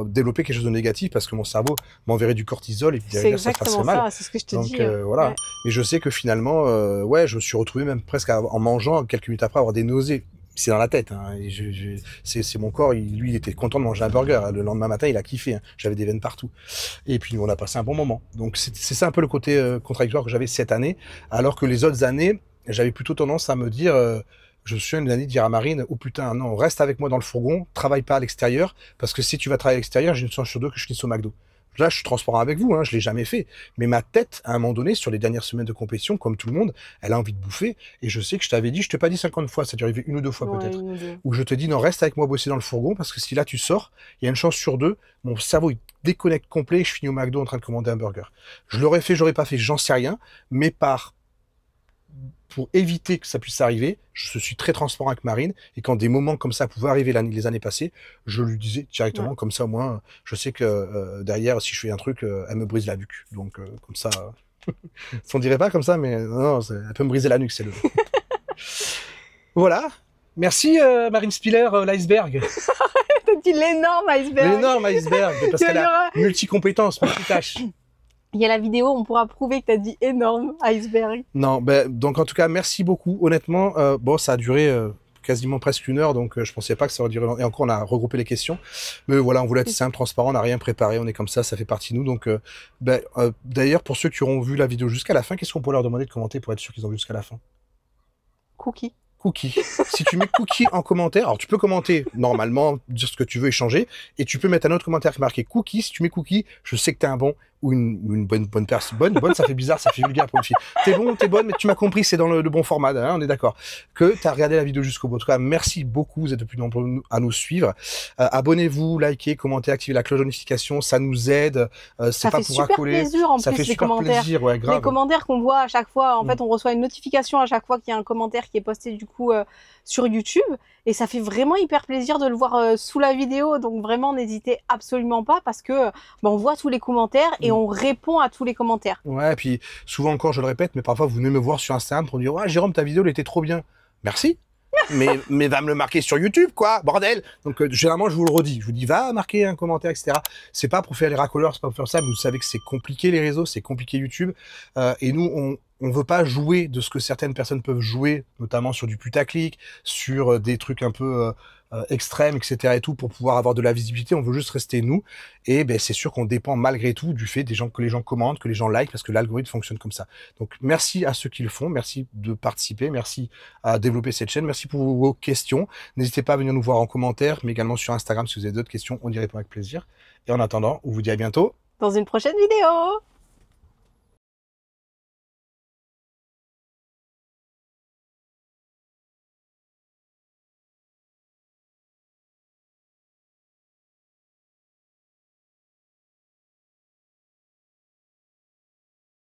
développer quelque chose de négatif parce que mon cerveau m'enverrait du cortisol et puis derrière, ça se passerait mal. C'est ce que je te donc, dis. voilà. Ouais. Mais je sais que finalement, ouais, je me suis retrouvé même presque en mangeant quelques minutes après avoir des nausées. C'est dans la tête. Hein. Et c'est mon corps. Lui, il était content de manger un burger. Le lendemain matin, il a kiffé. Hein. J'avais des veines partout. Et puis, on a passé un bon moment. Donc, c'est ça un peu le côté contradictoire que j'avais cette année, alors que les autres années, j'avais plutôt tendance à me dire. Je me souviens une année de dire à Marine, oh putain, non, reste avec moi dans le fourgon, travaille pas à l'extérieur, parce que si tu vas travailler à l'extérieur, j'ai une chance sur deux que je finisse au McDo. Là, je suis transparent avec vous, hein, je l'ai jamais fait. Mais ma tête, à un moment donné, sur les dernières semaines de compétition, comme tout le monde, elle a envie de bouffer. Et je sais que je t'avais dit, je t'ai pas dit 50 fois, ça t'est arrivé une ou deux fois peut-être. Où je te dis, non, reste avec moi bosser dans le fourgon, parce que si là tu sors, il y a une chance sur deux, mon cerveau il déconnecte complet et je finis au McDo en train de commander un burger. Je l'aurais fait, j'aurais pas fait, j'en sais rien. Mais pour éviter que ça puisse arriver, je suis très transparent avec Marine, et quand des moments comme ça pouvaient arriver les années passées, je lui disais directement, comme ça au moins, je sais que derrière, si je fais un truc, elle me brise la nuque. Donc comme ça, on dirait pas comme ça, mais non, elle peut me briser la nuque, c'est le... Voilà. Merci Marine Spiller, l'iceberg. T'as dit l'énorme iceberg. L'énorme iceberg, parce qu'elle a multi-compétences, multitâches. Il y a la vidéo, on pourra prouver que tu as dit énorme iceberg. Non, donc en tout cas, merci beaucoup. Honnêtement, bon, ça a duré quasiment presque 1 heure, donc je pensais pas que ça aurait duré. Et encore, on a regroupé les questions. Mais voilà, on voulait être simple, transparent, on n'a rien préparé, on est comme ça fait partie de nous. Donc, d'ailleurs, pour ceux qui auront vu la vidéo jusqu'à la fin, qu'est-ce qu'on peut leur demander de commenter pour être sûr qu'ils ont vu jusqu'à la fin? Cookie. Cookie. Si tu mets cookie en commentaire, alors tu peux commenter normalement, dire ce que tu veux, échanger, et tu peux mettre un autre commentaire qui est marqué cookie. Si tu mets cookie, je sais que t'es un bon. ou une bonne personne. Bonne, ça fait bizarre, ça fait vulgaire pour une fille. T'es bonne, mais tu m'as compris, c'est dans le bon format, hein, on est d'accord. Que t'as regardé la vidéo jusqu'au bout. En tout cas, merci beaucoup, vous êtes de plus nombreux à nous suivre. Abonnez-vous, likez, commentez, activez la cloche de notification, ça nous aide. C'est pas pour racoler. Plaisir, en ça plus, fait les super commentaires. plaisir, ouais, grave. Les commentaires qu'on voit à chaque fois, en fait, on reçoit une notification à chaque fois qu'il y a un commentaire qui est posté du coup sur YouTube, et ça fait vraiment hyper plaisir de le voir sous la vidéo. Donc vraiment, n'hésitez absolument pas, parce que on voit tous les commentaires et on répond à tous les commentaires. Ouais, et puis souvent encore, je le répète, mais parfois vous venez me voir sur Instagram pour dire ouais, Jérôme, ta vidéo elle était trop bien. Merci. mais va me le marquer sur YouTube, quoi, bordel. Donc généralement, je vous le redis, je vous dis va marquer un commentaire, etc. C'est pas pour faire les racoleurs, c'est pas pour faire ça, mais vous savez que c'est compliqué les réseaux, c'est compliqué YouTube, et nous on veut pas jouer de ce que certaines personnes peuvent jouer, notamment sur du putaclic, sur des trucs un peu extrêmes, etc. et tout, pour pouvoir avoir de la visibilité. On veut juste rester nous. Et ben c'est sûr qu'on dépend malgré tout du fait que les gens commentent, que les gens likent, parce que l'algorithme fonctionne comme ça. Donc merci à ceux qui le font, merci de participer, merci à développer cette chaîne, merci pour vos questions. N'hésitez pas à venir nous voir en commentaire, mais également sur Instagram si vous avez d'autres questions, on y répond avec plaisir. Et en attendant, on vous dit à bientôt Dans une prochaine vidéo.